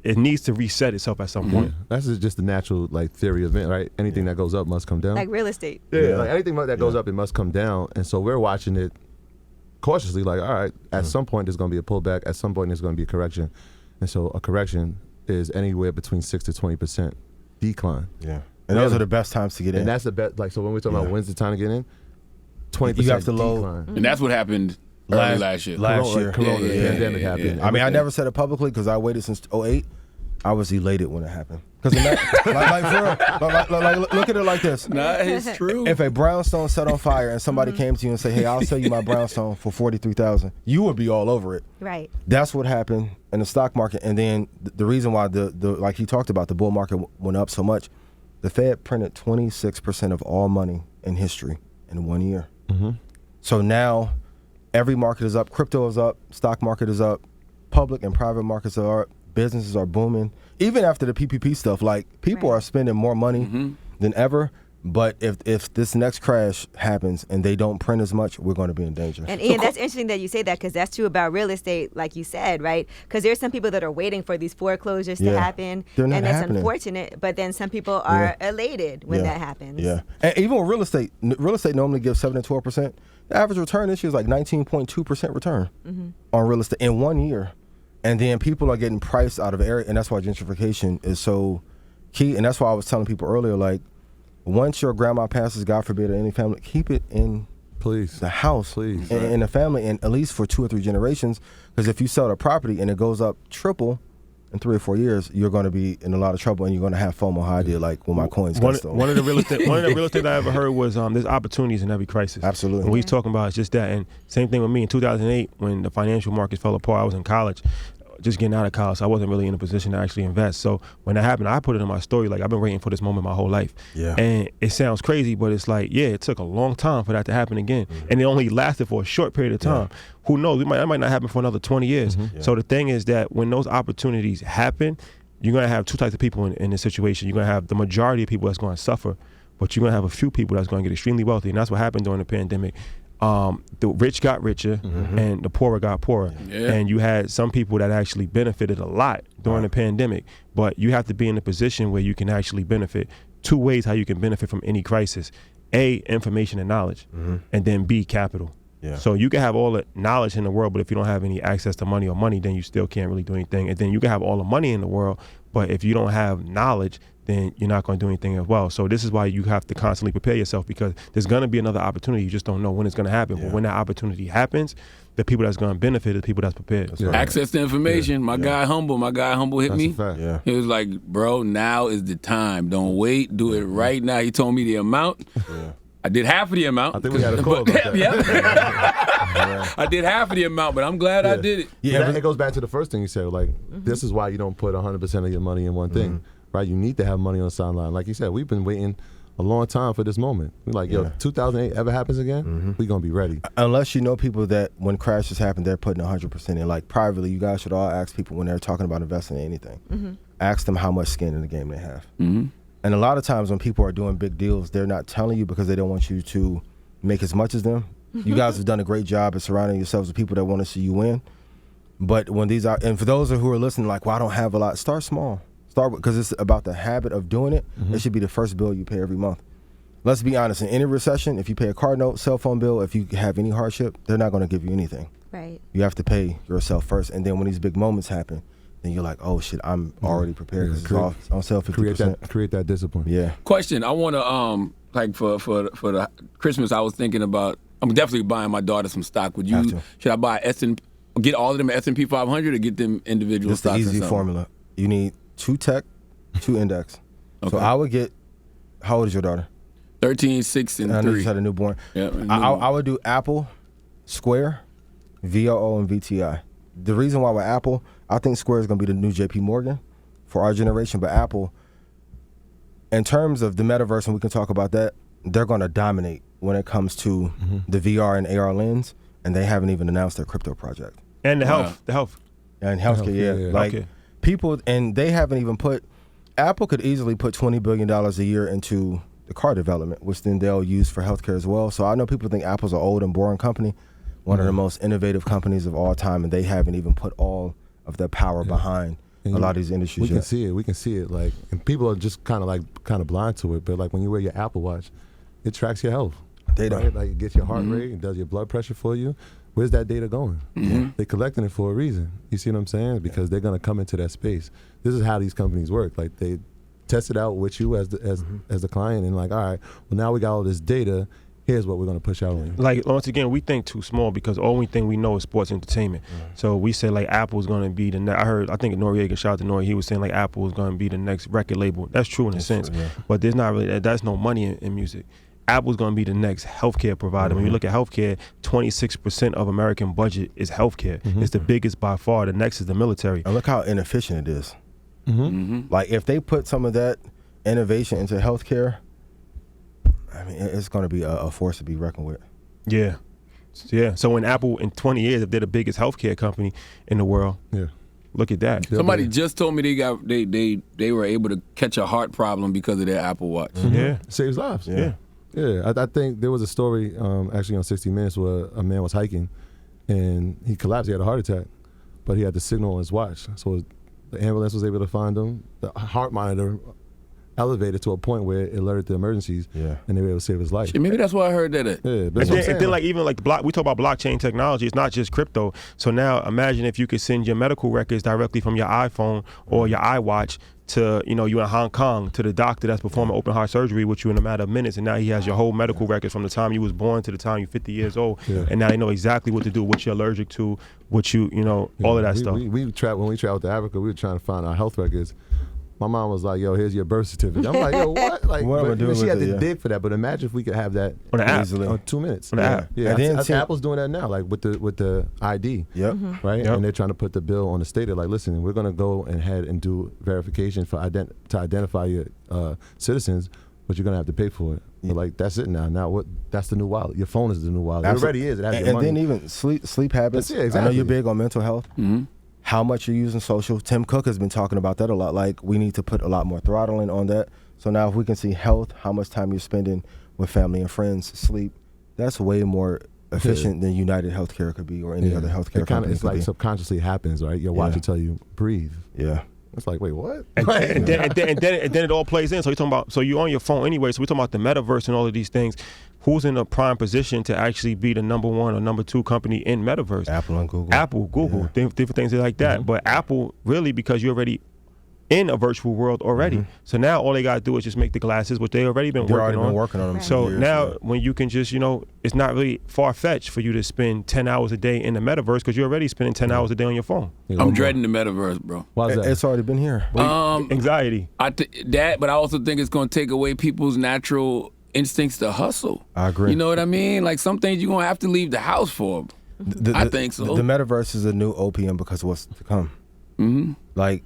It needs to reset itself at some point. That's just the natural theory of it, right? Anything that goes up must come down. Like real estate. Like anything that goes up, it must come down. And so we're watching it cautiously, like, all right, at some point there's going to be a pullback. At some point there's going to be a correction. And so a correction is anywhere between 6 to 20% decline. Yeah. And those are the best times to get in. And that's the best. Like, so when we're talking about when's the time to get in, 20% You have to decline. load. And that's what happened last year. Corona, Yeah. pandemic happened. I mean, I never said it publicly because I waited since 2008. I was elated when it happened. Because like, look at it like this. Nah, it's true. If a brownstone set on fire and somebody came to you and said, "Hey, I'll sell you my brownstone for $43,000," you would be all over it. Right. That's what happened in the stock market. And then the reason why the like he talked about, the bull market went up so much, the Fed printed 26% of all money in history in 1 year. So now every market is up. Crypto is up. Stock market is up. Public and private markets are up. Businesses are booming. Even after the PPP stuff, like people are spending more money than ever. But if this next crash happens and they don't print as much, we're going to be in danger. And Ian, that's interesting that you say that because that's true about real estate, like you said, right? Because there's some people that are waiting for these foreclosures to happen, They're not and that's happening. Unfortunate. But then some people are elated when that happens. Yeah, and even with real estate normally gives 7 to 12%. The average return this year is like 19.2% return on real estate in 1 year. And then people are getting priced out of area, and that's why gentrification is so key. And that's why I was telling people earlier, like, once your grandma passes, God forbid, or any family, keep it in the house, in the family, and at least for 2 or 3 generations. Because if you sell the property and it goes up triple in 3 or 4 years, you're going to be in a lot of trouble, and you're going to have FOMO. How I did, like when my coins got stolen. One of the real estate I ever heard was there's opportunities in every crisis. Absolutely. And what he's talking about is just that. And same thing with me in 2008 when the financial markets fell apart. I was in college. Just getting out of college, so I wasn't really in a position to actually invest. So when that happened, I put it in my story, like I've been waiting for this moment my whole life. Yeah. And it sounds crazy, but it's like, yeah, it took a long time for that to happen again. And it only lasted for a short period of time. Who knows, that might not happen for another 20 years. So the thing is that when those opportunities happen, you're gonna have 2 types of people in this situation. You're gonna have the majority of people that's gonna suffer, but you're gonna have a few people that's gonna get extremely wealthy. And that's what happened during the pandemic. The rich got richer and the poorer got poorer. Yeah. And you had some people that actually benefited a lot during the pandemic, but you have to be in a position where you can actually benefit. 2 ways how you can benefit from any crisis: A, information and knowledge, and then B, capital. Yeah. So you can have all the knowledge in the world, but if you don't have any access to money or money, then you still can't really do anything. And then you can have all the money in the world, but if you don't have knowledge, then you're not going to do anything as well. So this is why you have to constantly prepare yourself, because there's going to be another opportunity. You just don't know when it's going to happen. But when that opportunity happens, the people that's going to benefit are the people that's prepared. Right. Access to information. My guy Humble hit me. Yeah. He was like, bro, now is the time. Don't wait. Do it right now. He told me the amount. I did half of the amount. I think we got a call about that. I did half of the amount, but I'm glad I did it. Yeah, it goes back to the first thing you said. Like, this is why you don't put 100% of your money in one thing, right? You need to have money on the sideline. Like you said, we've been waiting a long time for this moment. We're like, yo, 2008 ever happens again, we're going to be ready. Unless you know people that when crashes happen, they're putting 100% in. Like, privately, you guys should all ask people when they're talking about investing in anything. Ask them how much skin in the game they have. And a lot of times when people are doing big deals, they're not telling you because they don't want you to make as much as them. You guys have done a great job at surrounding yourselves with people that want to see you win. But when these are, and for those who are listening, like, well, I don't have a lot, start small. Start because it's about the habit of doing it. It should be the first bill you pay every month. Let's be honest, in any recession, if you pay a car note, cell phone bill, if you have any hardship, they're not going to give you anything. Right. You have to pay yourself first. And then when these big moments happen, then you're like, oh shit, I'm already prepared because it's on sale 50%. Create that discipline. Yeah. Question: I want to like for the Christmas, I was thinking about. I'm definitely buying my daughter some stock. Would you? Should I buy get all of them at S&P 500 or get them individual stocks? It's the easy formula. You need 2 tech, 2 index. Okay. So I would get. How old is your daughter? 13, 6, and 3. I just had a newborn. Yeah, I would do Apple, Square, VOO, and VTI. The reason why with Apple, I think Square is going to be the new JP Morgan for our generation. But Apple, in terms of the metaverse, and we can talk about that, they're going to dominate when it comes to the VR and AR lens, and they haven't even announced their crypto project. And the health. And healthcare, Like, people, and they haven't even put, Apple could easily put $20 billion a year into the car development, which then they'll use for healthcare as well. So I know people think Apple's an old and boring company, one of the most innovative companies of all time, and they haven't even put all of their power behind a lot of these industries. We can see it. Like, and people are just kind of blind to it. But like when you wear your Apple Watch, it tracks your health. Data, right? Like, it gets your heart rate, it does your blood pressure for you. Where's that data going? They're collecting it for a reason. You see what I'm saying? Because they're gonna come into that space. This is how these companies work. Like, they test it out with you as the client, and like, all right, well, now we got all this data. here's what we're going to push out on you. Like, once again, we think too small because the only thing we know is sports entertainment. So we say like Apple's going to be the next. I think Noriega, shout out to Noriega, he was saying like Apple is going to be the next record label. That's true in a sense, but there's not really, that's no money in music. Apple's going to be the next healthcare provider. When you look at healthcare, 26% of American budget is healthcare. It's the biggest by far. The next is the military. And look how inefficient it is. Like if they put some of that innovation into healthcare, I mean, it's going to be a force to be reckoned with. Yeah. So when Apple in 20 years, if they're the biggest healthcare company in the world, look at that. Somebody just told me they were able to catch a heart problem because of their Apple Watch. Yeah. It saves lives. Yeah, I think there was a story actually on 60 Minutes where a man was hiking and he collapsed. He had a heart attack, but he had the signal on his watch. So the ambulance was able to find him. The heart monitor elevated to a point where it alerted the emergencies, and they were able to save his life. Maybe that's why I heard that. Yeah, and then like even like we talk about blockchain technology. It's not just crypto. So now imagine if you could send your medical records directly from your iPhone or your iWatch to, you in Hong Kong, to the doctor that's performing open heart surgery with you in a matter of minutes, and now he has your whole medical records from the time you was born to the time you're 50 years old, and now they know exactly what to do, what you're allergic to, what all of that stuff. When we traveled to Africa, we were trying to find our health records. My mom was like, yo, here's your birth certificate. I'm like, yo, what? Like, what am I doing she had with to it, dig for that, but imagine if we could have that on the app, easily. On 2 minutes. On the app. Yeah, and then Apple's doing that now, like with the ID. Right? Yep. And they're trying to put the bill on the state. They're like, listen, we're going to go ahead and do verification to identify your citizens, but you're going to have to pay for it. But like, that's it now. Now what? That's the new wallet. Your phone is the new wallet. Absolutely. It already is. It has your And money. then even sleep habits. Exactly. I know you're big on mental health. How much you're using social. Tim Cook has been talking about that a lot. Like, we need to put a lot more throttling on that. So now if we can see health, how much time you're spending with family and friends, sleep, that's way more efficient than United Healthcare could be or any other healthcare company. It's like subconsciously happens, right? Your watch will tell you, breathe. Yeah. It's like, wait, what? And then it all plays in. So you're talking about, so you're on your phone anyway. So we're talking about the metaverse and all of these things. Who's in a prime position to actually be the number 1 or number 2 company in metaverse? Apple and Google. Google, different things like that. But Apple, really, because you're already in a virtual world already. So now all they got to do is just make the glasses, which they already been working on. Them. So now when you can just, it's not really far-fetched for you to spend 10 hours a day in the metaverse because you're already spending 10 hours a day on your phone. I'm dreading the metaverse, bro. Why is that? It's already been here. Anxiety. But I also think it's going to take away people's natural instincts to hustle. I agree. You know what I mean? Like, some things you're going to have to leave the house for. I think so. The metaverse is a new opium because of what's to come. Like,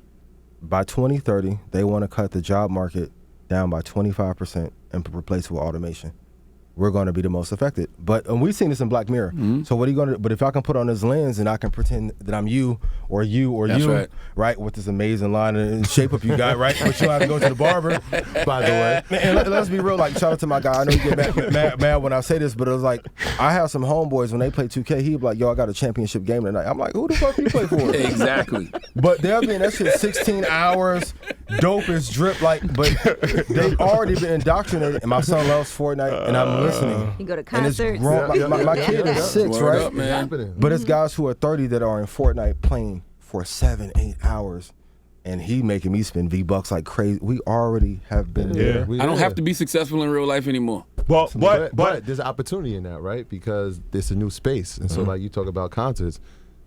by 2030, they want to cut the job market down by 25% and replace it with automation. We're going to be the most affected. And we've seen this in Black Mirror. So what are you going to do? But if I can put on this lens and I can pretend that I'm you or That's you, right, with this amazing line and shape up you got, right? But you don't have to go to the barber, by the way. And let's be real, like, shout out to my guy. I know you get mad when I say this, but it was like, I have some homeboys, when they play 2K, he'd be like, yo, I got a championship game tonight. I'm like, who the fuck you play for? Exactly. But they'll be in that shit 16 hours, dope as drip, like, but they've already been indoctrinated. And my son loves Fortnite, and I'm listening. You go to And it's concerts. grown. My kid is 6, Word right? up, man. But it's guys who are 30 that are in Fortnite playing for 7-8 hours, and he making me spend V-Bucks like crazy. We already have been there. I don't have to be successful in real life anymore. But there's opportunity in that, right? Because it's a new space. And so, like, you talk about concerts.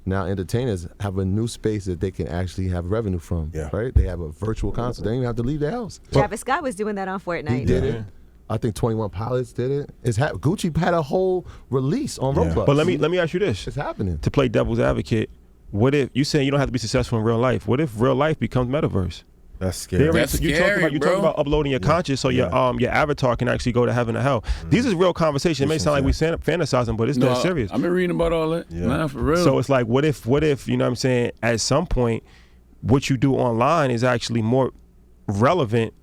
Now entertainers have a new space that they can actually have revenue from, right? They have a virtual concert. They don't even have to leave their house. Travis Scott was doing that on Fortnite. He did it. I think 21 Pilots did it. Gucci had a whole release on Roblox. But let me ask you this. It's happening. To play devil's advocate, what if you saying you don't have to be successful in real life? What if real life becomes metaverse? That's scary. You talk about uploading your conscience so your avatar can actually go to heaven or hell. These is real conversations. It may sound like we fantasizing, but it's dead serious. I've been reading about all that. Nah, for real. So it's like, what if, you know what I'm saying, at some point, what you do online is actually more relevant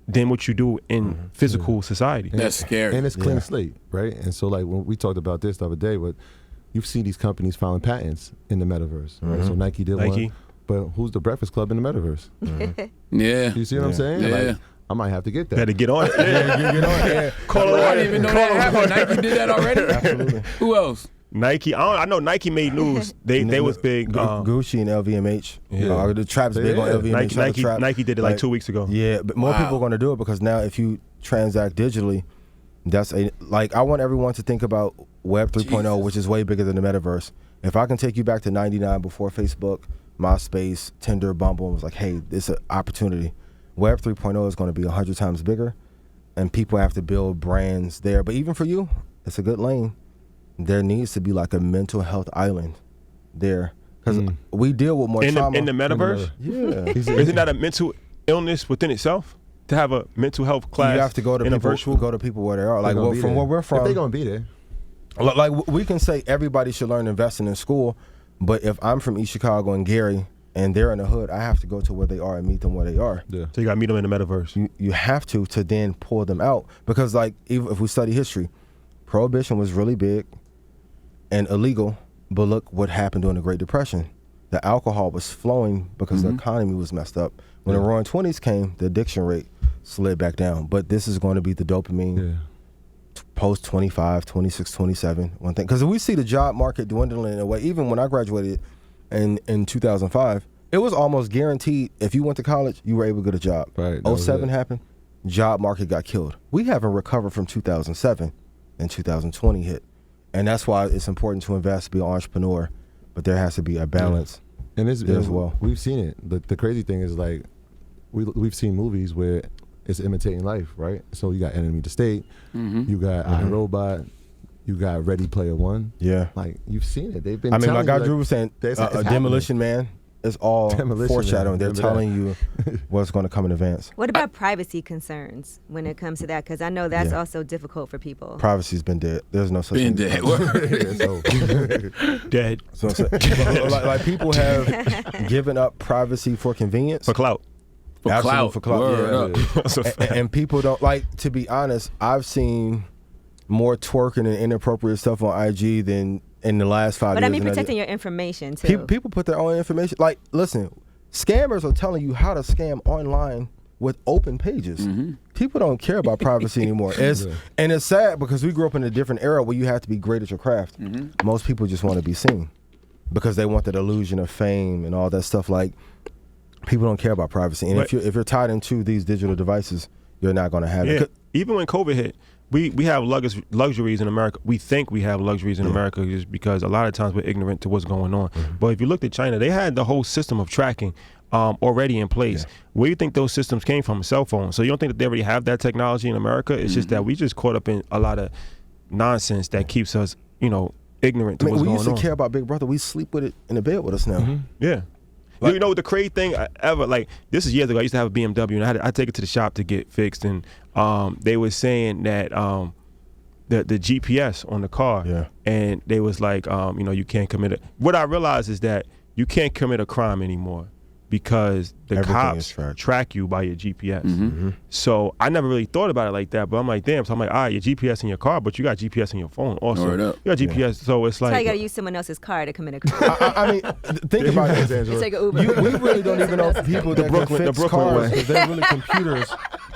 than what you do in physical society. That's scary. And it's clean slate, right? And so, like, when we talked about this the other day, but you've seen these companies filing patents in the metaverse, right? So Nike did one. But who's the Breakfast Club in the metaverse? Yeah. You see what I'm saying? Yeah. Like, I might have to get that. Better get on it. Get on it. Call I didn't even know that happened. Nike did that already? Absolutely. Who else? Nike, I know Nike made news. They was big. Gucci and LVMH. The Trap's big on LVMH. Nike did it like 2 weeks ago. Yeah, but more people are going to do it because now if you transact digitally, I want everyone to think about Web 3.0, which is way bigger than the metaverse. If I can take you back to 99 before Facebook, MySpace, Tinder, Bumble, and was like, hey, this is an opportunity. Web 3.0 is going to be 100 times bigger, and people have to build brands there. But even for you, it's a good lane. There needs to be like a mental health island there, because we deal with more trauma. In the metaverse? Yeah. Isn't that a mental illness within itself? To have a mental health class, you have to go to people where they are. Like from where we're from, if they're gonna be there. Like we can say everybody should learn investing in school, but if I'm from East Chicago and Gary and they're in the hood, I have to go to where they are and meet them where they are. Yeah. So you got to meet them in the metaverse. You have to then pull them out, because like even if we study history, Prohibition was really big and illegal, but look what happened during the Great Depression. The alcohol was flowing because the economy was messed up. When the Roaring '20s came, the addiction rate slid back down. But this is going to be the dopamine post 25, 26, 27, one thing. Because we see the job market dwindling in a way. Even when I graduated in 2005, it was almost guaranteed if you went to college, you were able to get a job. Right. 07 happened, job market got killed. We haven't recovered from 2007, and 2020 hit. And that's why it's important to invest, be an entrepreneur, but there has to be a balance and it's, there as well. We've seen it. The crazy thing is, like, we've seen movies where it's imitating life, right? So you got Enemy of the State, you got iRobot, you got Ready Player One. Yeah. Like, you've seen it. They've been like telling Drew was saying, a Demolition Man is all foreshadowing. They're telling you what's going to come in advance. What about privacy concerns when it comes to that? Because I know that's also difficult for people. Privacy's been dead. There's no such thing. Dead. So like people have given up privacy for convenience. For clout. For clout. Yeah. And people don't, like, to be honest, I've seen more twerking and inappropriate stuff on IG than in the last 5 years. But I mean, protecting your information too. People put their own information. Like, listen, scammers are telling you how to scam online with open pages. People don't care about privacy anymore. And it's sad because we grew up in a different era where you have to be great at your craft. Most people just want to be seen because they want that illusion of fame and all that stuff. Like, people don't care about privacy. And if you're tied into these digital devices, you're not going to have it. Even when COVID hit, we have luxuries in America. We think we have luxuries in America just because a lot of times we're ignorant to what's going on. But if you looked at China, they had the whole system of tracking already in place. Where do you think those systems came from? Cell phones. So you don't think that they already have that technology in America? It's just that we just caught up in a lot of nonsense that keeps us, ignorant to what's going on. We used to care about Big Brother. We sleep with it in the bed with us now. Yeah. Like, you know, the crazy thing ever, like, this is years ago, I used to have a BMW, and I take it to the shop to get fixed, and they were saying that the GPS on the car, and they was like, you can't commit what I realized is that you can't commit a crime anymore because the cops track you by your GPS. So I never really thought about it like that, but I'm like, damn. So I'm like, your GPS in your car, but you got GPS in your phone also. You got GPS, so it's like. So you got to use someone else's car to commit a crime. I mean, think about it, Angela. It's like an Uber. We really don't even know people that can fix cars because they're really computers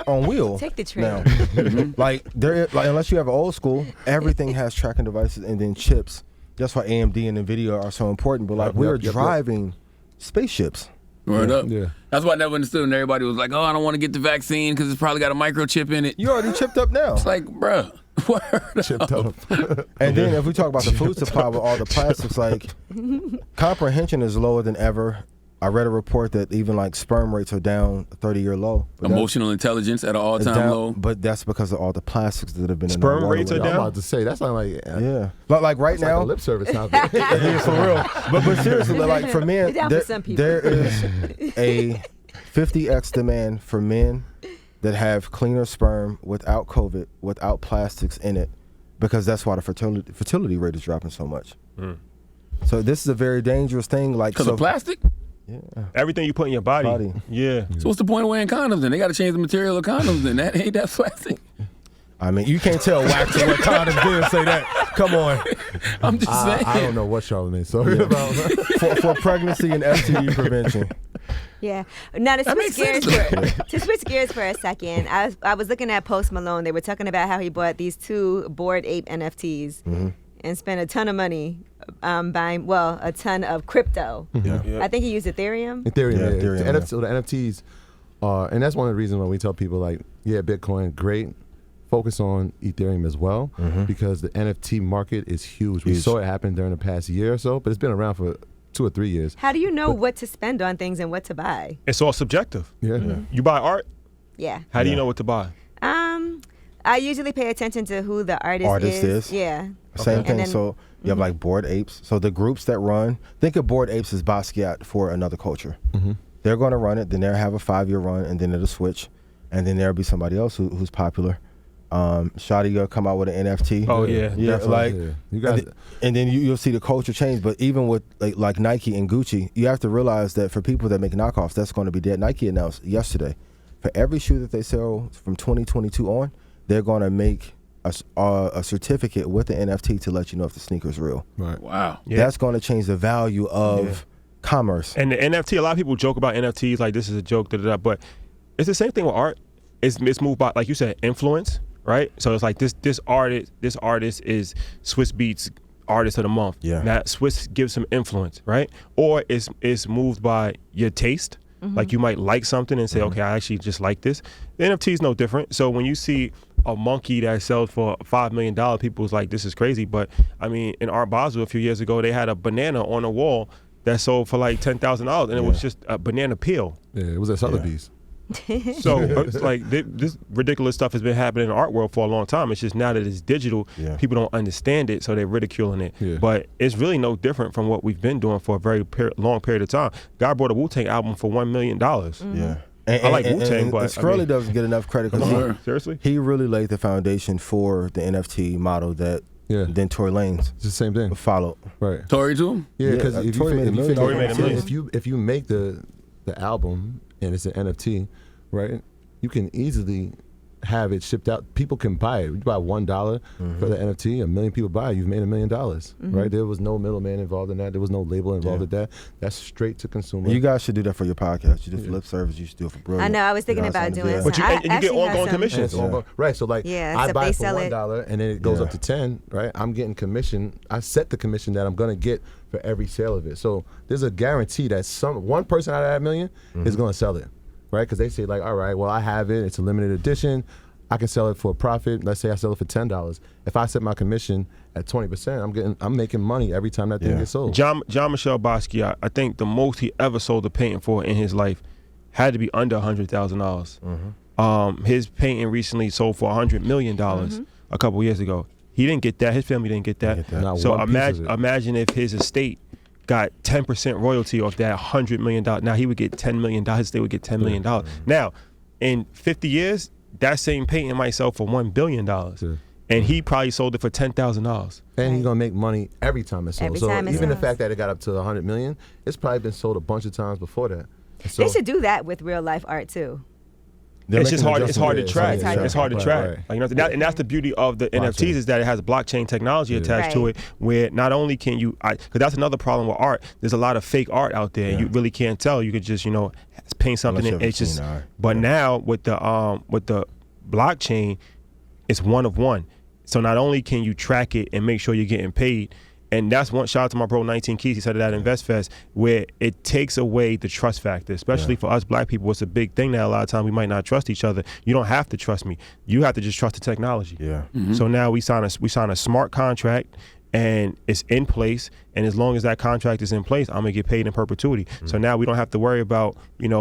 on wheels. Take the train. Now. Like unless you have an old school, everything has tracking devices and then chips. That's why AMD and NVIDIA are so important. But like we're driving spaceships. Word up. Yeah. That's why I never understood when everybody was like, I don't want to get the vaccine because it's probably got a microchip in it. You already chipped up now. It's like, bruh. Chipped up. And then if we talk about the food supply with all the plastics, like comprehension is lower than ever. I read a report that even like sperm rates are down a 30-year low. Emotional intelligence at an all-time low. But that's because of all the plastics that have been sperm in the water. Rates are down? I'm about to say, that's not like... Like right now... Like a lip service topic. Yeah, for real. But seriously, like for men, there is a 50x demand for men that have cleaner sperm without COVID, without plastics in it, because that's why the fertility rate is dropping so much. So this is a very dangerous thing. Like because of plastic? Yeah. Everything you put in your body. Yeah. So what's the point of wearing condoms then? They got to change the material of condoms then. That ain't that plastic. I mean, you can't tell wax and what condoms do and say that. Come on. I'm just saying. I don't know what Charlamagne's talking about. for pregnancy and STD prevention. Yeah. Now to switch gears for a second, I was looking at Post Malone. They were talking about how he bought these 2 Bored Ape NFTs and spent a ton of money buying, a ton of crypto. I think he used Ethereum. Ethereum. The NFTs are, and that's one of the reasons why we tell people like, Bitcoin, great focus on Ethereum as well, because the NFT market is huge. We saw it happen during the past year or so, but it's been around for 2 or 3 years. How do you know what to spend on things and what to buy? It's all subjective. Yeah. You buy art. Yeah. How do you know what to buy? I usually pay attention to who the artist is. Yeah. Same thing. Then, so you have like Bored Apes. So the groups that run, think of Bored Apes as Basquiat for another culture. They're going to run it, then they'll have a 5-year run, and then it'll switch, and then there'll be somebody else who's popular. Shadi will come out with an NFT. Oh yeah, like You guys, and then you'll see the culture change. But even with like Nike and Gucci, you have to realize that for people that make knockoffs, that's going to be dead. Nike announced yesterday, for every shoe that they sell from 2022 on, they're going to make a certificate with the NFT to let you know if the sneaker is real. right. Wow. Yeah. That's going to change the value of commerce. And the NFT, a lot of people joke about NFTs like this is a joke, but it's the same thing with art. It's moved by, like you said, influence, right? So it's like this artist is Swiss Beats Artist of the Month. Yeah. Now Swiss gives some influence, right? Or it's moved by your taste. Like you might like something and say, okay, I actually just like this. The NFT is no different. So when you see a monkey that sells for $5 million, people's like, this is crazy. But I mean, in Art Basel a few years ago, they had a banana on a wall that sold for like $10,000, and it was just a banana peel. Yeah, it was at Sotheby's. So it's like this ridiculous stuff has been happening in the art world for a long time. It's just now that it's digital, people don't understand it, so they're ridiculing it. Yeah. But it's really no different from what we've been doing for a very long period of time. Guy bought a Wu-Tang album for $1 million. Yeah. I like Wu-Tang, but Skrully doesn't get enough credit because seriously, he really laid the foundation for the NFT model that then Tory Lanez It's the same thing. followed. Right. Tory too? Yeah, because Yeah, Tory made a million. Tory made a million. if you make the album and it's an NFT, right? You can easily have it shipped out. People can buy it. You buy $1 for the NFT, 1 million people buy it. You've made $1 million, right? There was no middleman involved in that. There was no label involved in that. That's straight to consumer. You guys should do that for your podcast. You do flip service. You should do it for Brilliant. I know. I was thinking You know, about doing something some. but you get ongoing commissions. Right, so like I so buy they it for sell it. $1 and then it goes up to 10, right? I'm getting commission. I set the commission that I'm gonna get for every sale of it. So there's a guarantee that one person out of that million is gonna sell it, right? Because they say like, all right, well I have it. It's a limited edition. I can sell it for a profit. Let's say I sell it for $10. If I set my commission at 20%, I'm making money every time that thing gets sold. John Michel Basquiat, I think the most he ever sold a painting for in his life had to be under $100,000. His painting recently sold for $100 million a couple years ago. He didn't get that. His family didn't get that. So imagine if his estate got 10% royalty off that $100 million. Now he would get $10 million. His estate would get $10 million. Now, in 50 years, that same painting might sell for $1 billion. And he probably sold it for $10,000. And he's gonna make money every time it's sold. Every So time it even the sells. fact that it got up to 100 million, it's probably been sold a bunch of times before that. So, They should do that with real life art too. It's just hard. It's hard to track. hard to It's hard to track. Like, you know, and that's the beauty of the NFTs is that it has blockchain technology attached to Right. it, where not only can you, because that's another problem with art. There's a lot of fake art out there, and you really can't tell. You could just paint something, Unless and you it's have just. seen art. But now with the blockchain, it's one of one. So not only can you track it and make sure you're getting paid. And that's one shout out to my bro 19 Keys. He said it at InvestFest, where it takes away the trust factor, especially for us black people. It's a big thing that a lot of times we might not trust each other. You don't have to trust me. You have to just trust the technology. Yeah. So now we sign a smart contract, and it's in place. And as long as that contract is in place, I'm gonna get paid in perpetuity. So now we don't have to worry about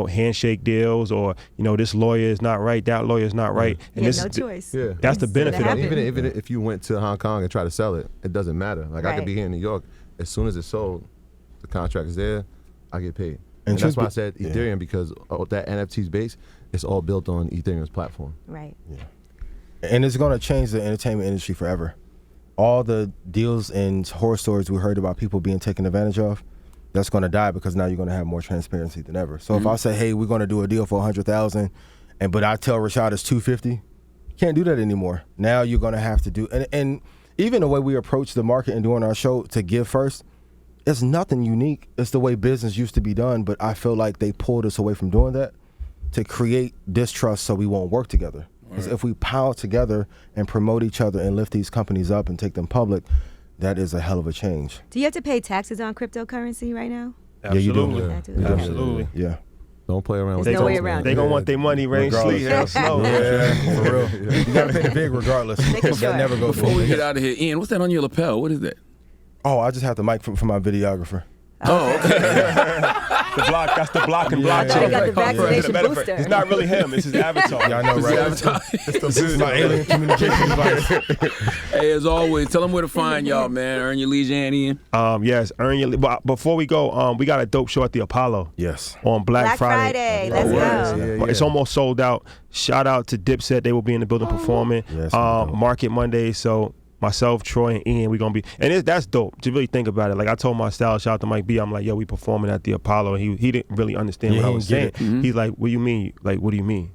handshake deals or this lawyer is not right, that lawyer is not right. And You this have is no choice. yeah. that's the It's benefit gonna of it. happen. Even if you went to Hong Kong and try to sell it, it doesn't matter. Like I could Right. be here in New York. As soon as it's sold, the contract is there, I get paid. And And that's truth why I be- said yeah. Ethereum, because that NFT's base, it's all built on Ethereum's platform. Right. And it's going to change the entertainment industry forever. All the deals and horror stories we heard about people being taken advantage of, that's going to die because now you're going to have more transparency than ever. So if I say, hey, we're going to do a deal for $100,000, but I tell Rashad it's $250, can't do that anymore. Now you're going to have to do, and even the way we approach the market and doing our show to give first, it's nothing unique. It's the way business used to be done, but I feel like they pulled us away from doing that to create distrust so we won't work together. Because if we power together and promote each other and lift these companies up and take them public, that is a hell of a change. Do you have to pay taxes on cryptocurrency right now? Yeah, you do. Absolutely. Yeah. Absolutely. Yeah. Don't play around with There's it. no way around They gonna want their money, rain, sleet, hell, snow. Yeah, for real. You gotta pay the big regardless. Making sure. That never goes Before we wrong. get out of here, Ian, what's that on your lapel? What is that? Oh, I just have the mic from my videographer. Oh, okay. That's the block and Yeah, blockchain. They got the vaccination Metaverse. booster. It's not really him. It's his avatar. Yeah, I know, right? This is my alien communication device. Hey, as always, tell them where to find y'all, man. Earn Your Leisure and Ian. Yes, earn your. But before we go, we got a dope show at the Apollo. Yes. On Black Friday. Let's go. Yeah. It's almost sold out. Shout out to Dipset. They will be in the building performing. Yes, Market Monday. So myself, Troy, and Ian, we gonna be, and that's dope to really think about it. Like I told my style, shout out to Mike B. I'm like, yo, we performing at the Apollo, and he didn't really understand what I was saying. He's like, what do you mean? Like, what do you mean?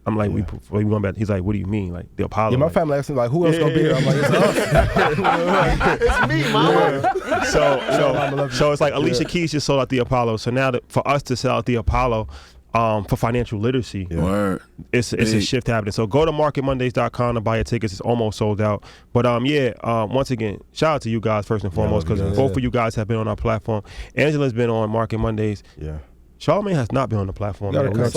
I'm like, we going back. He's like, what do you mean? Like the Apollo? Yeah, my family asked me like, who else gonna be here? I'm like, it's us. It's me, mama. So it's like Alicia Keys just sold out the Apollo. So now for us to sell out the Apollo, for financial literacy, Word. it's a shift happening. So go to marketmondays.com to buy your tickets. It's almost sold out. But once again, shout out to you guys first and foremost, because both of you guys have been on our platform. Angela's been on Market Mondays. Yeah. Charlamagne has not been on the platform. We yet. got We got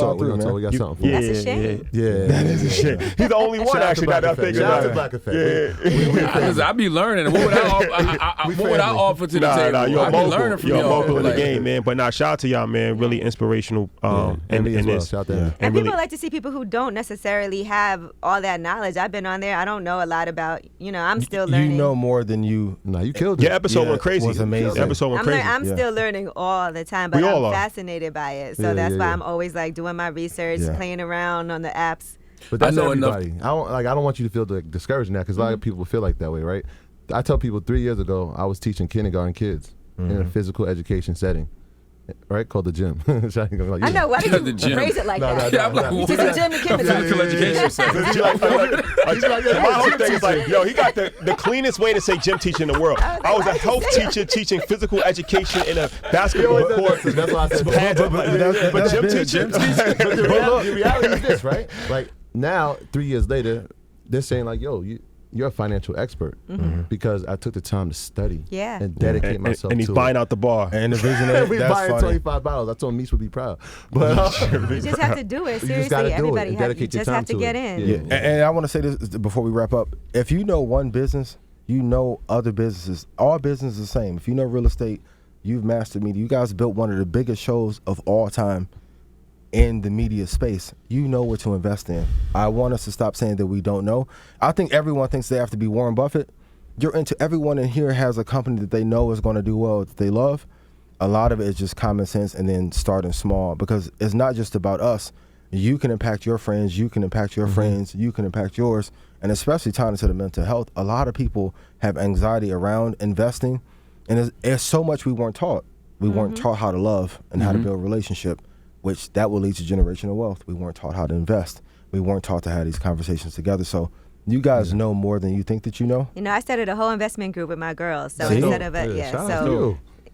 something for you. That's a shame. Yeah. That is a shit. He's the only one actually that I think Shout out to about. Black Effect. I be learning. What would I offer to the table? You're I be learning from You're a y'all. mogul in the Like, game, man. But shout out to y'all, man. Really inspirational. And me as well. this. Shout out to him. And really- people like to see people who don't necessarily have all that knowledge. I've been on there. I don't know a lot about, I'm still learning. You know more than you. No, you killed it. Your episode Yeah, went crazy. was amazing. The episode went crazy. I'm still learning all the time, but We all I'm are. fascinated by it. So Yeah, that's yeah, why yeah. I'm always like doing my research, playing around on the apps. But that's I know enough- everybody. I don't want you to feel discouraged now, because a lot of people feel like that way, right? I tell people 3 years ago I was teaching kindergarten kids in a physical education setting, right? Called the gym. I know. Why The did gym. you phrase it like that? Yeah, I'm like, You teach the gym to kindergarten. Physical education center. My whole thing is like, yo, he got the cleanest way to say gym teacher in the world. I was a health teacher teaching physical education in a basketball court. That's why I said But gym teacher? But the reality is this, right? Like now, 3 years later, they're saying like, yo, you're a financial expert because I took the time to study and dedicate myself And he's to buying it. out the bar. And the visionary, We that's buying funny. 25 bottles. I told Meech would be proud. But You just have to do it. You just Seriously, gotta do it everybody and has, you dedicate your just time have to to get it. in. Yeah. And I want to say this before we wrap up. If you know one business, you know other businesses. All business is the same. If you know real estate, you've mastered media. You guys built one of the biggest shows of all time in the media space. You know what to invest in. I want us to stop saying that we don't know. I think everyone thinks they have to be Warren Buffett. Everyone in here has a company that they know is going to do well, that they love. A lot of it is just common sense and then starting small, because it's not just about us. You can impact your friends, you can impact your friends, you can impact yours, and especially tying into the mental health. A lot of people have anxiety around investing, and it's so much we weren't taught. We weren't taught how to love and how to build a relationship, which that will lead to generational wealth. We weren't taught how to invest. We weren't taught to have these conversations together. So you guys know more than you think that you know. I started a whole investment group with my girls. So See? instead of Shout out to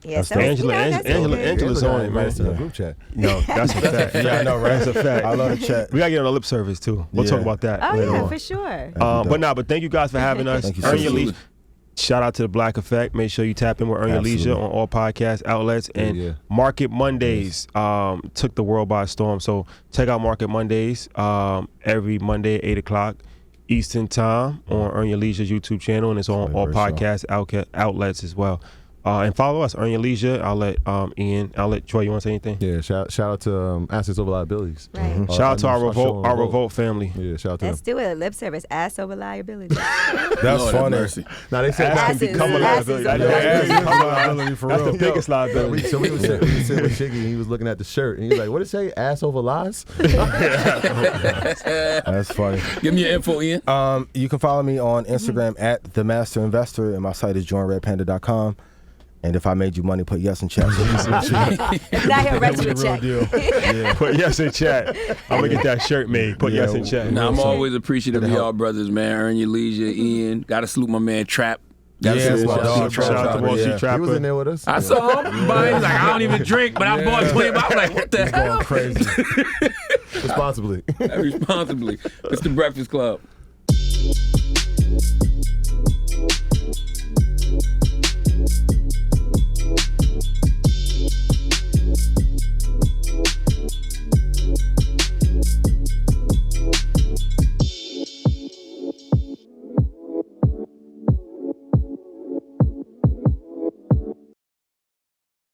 you. so Angela's on it, man. That's in the group chat. No, that's a fact. Yeah, I know, right? That's a fact. I love the chat. We gotta get on a lip service too. We'll talk about that Oh later yeah, on. for sure. But thank you guys for having us. Thank you, Earn sir. Your Leisure. Shout out to the Black Effect. Make sure you tap in with Earn Your Leisure on all podcast outlets. And Market Mondays took the world by storm. So check out Market Mondays every Monday at 8 o'clock Eastern Time on Earn Your Leisure's YouTube channel, and it's on all podcast outlets as well. And follow us, Earn Your Leisure. I'll let Ian, Troy, you want to say anything? Yeah, shout out to Assets Over Liabilities. Right. Shout out to our Revolt family. Yeah, shout out to Let's them. do it. Lip service. Ass over liability. That's Lord have funny. mercy. Now they said Ass can become a liability. Ass can become a liability for That's real. the biggest liability. So we was sitting with Shiggy, and he was looking at the shirt, and he was like, "What did it say? Ass over lies?" That's funny. Give me your info, Ian. You can follow me on Instagram at The Master Investor, and my site is joinredpanda.com. And if I made you money, put yes in chat. Now he'll write you a check. Put yes in chat. I'm gonna get that shirt made. Put yes in chat. Now, I'm always appreciative of y'all brothers, man. Earn Your Leisure, Ian. Gotta salute my man Trap. Gotta salute my dog, Shout out to Wall Street He was Trapper. in there with us. I saw him, but he's like, I don't even drink, but I bought 20. I was like, what the hell? Going crazy. Responsibly. Responsibly. It's the Breakfast Club.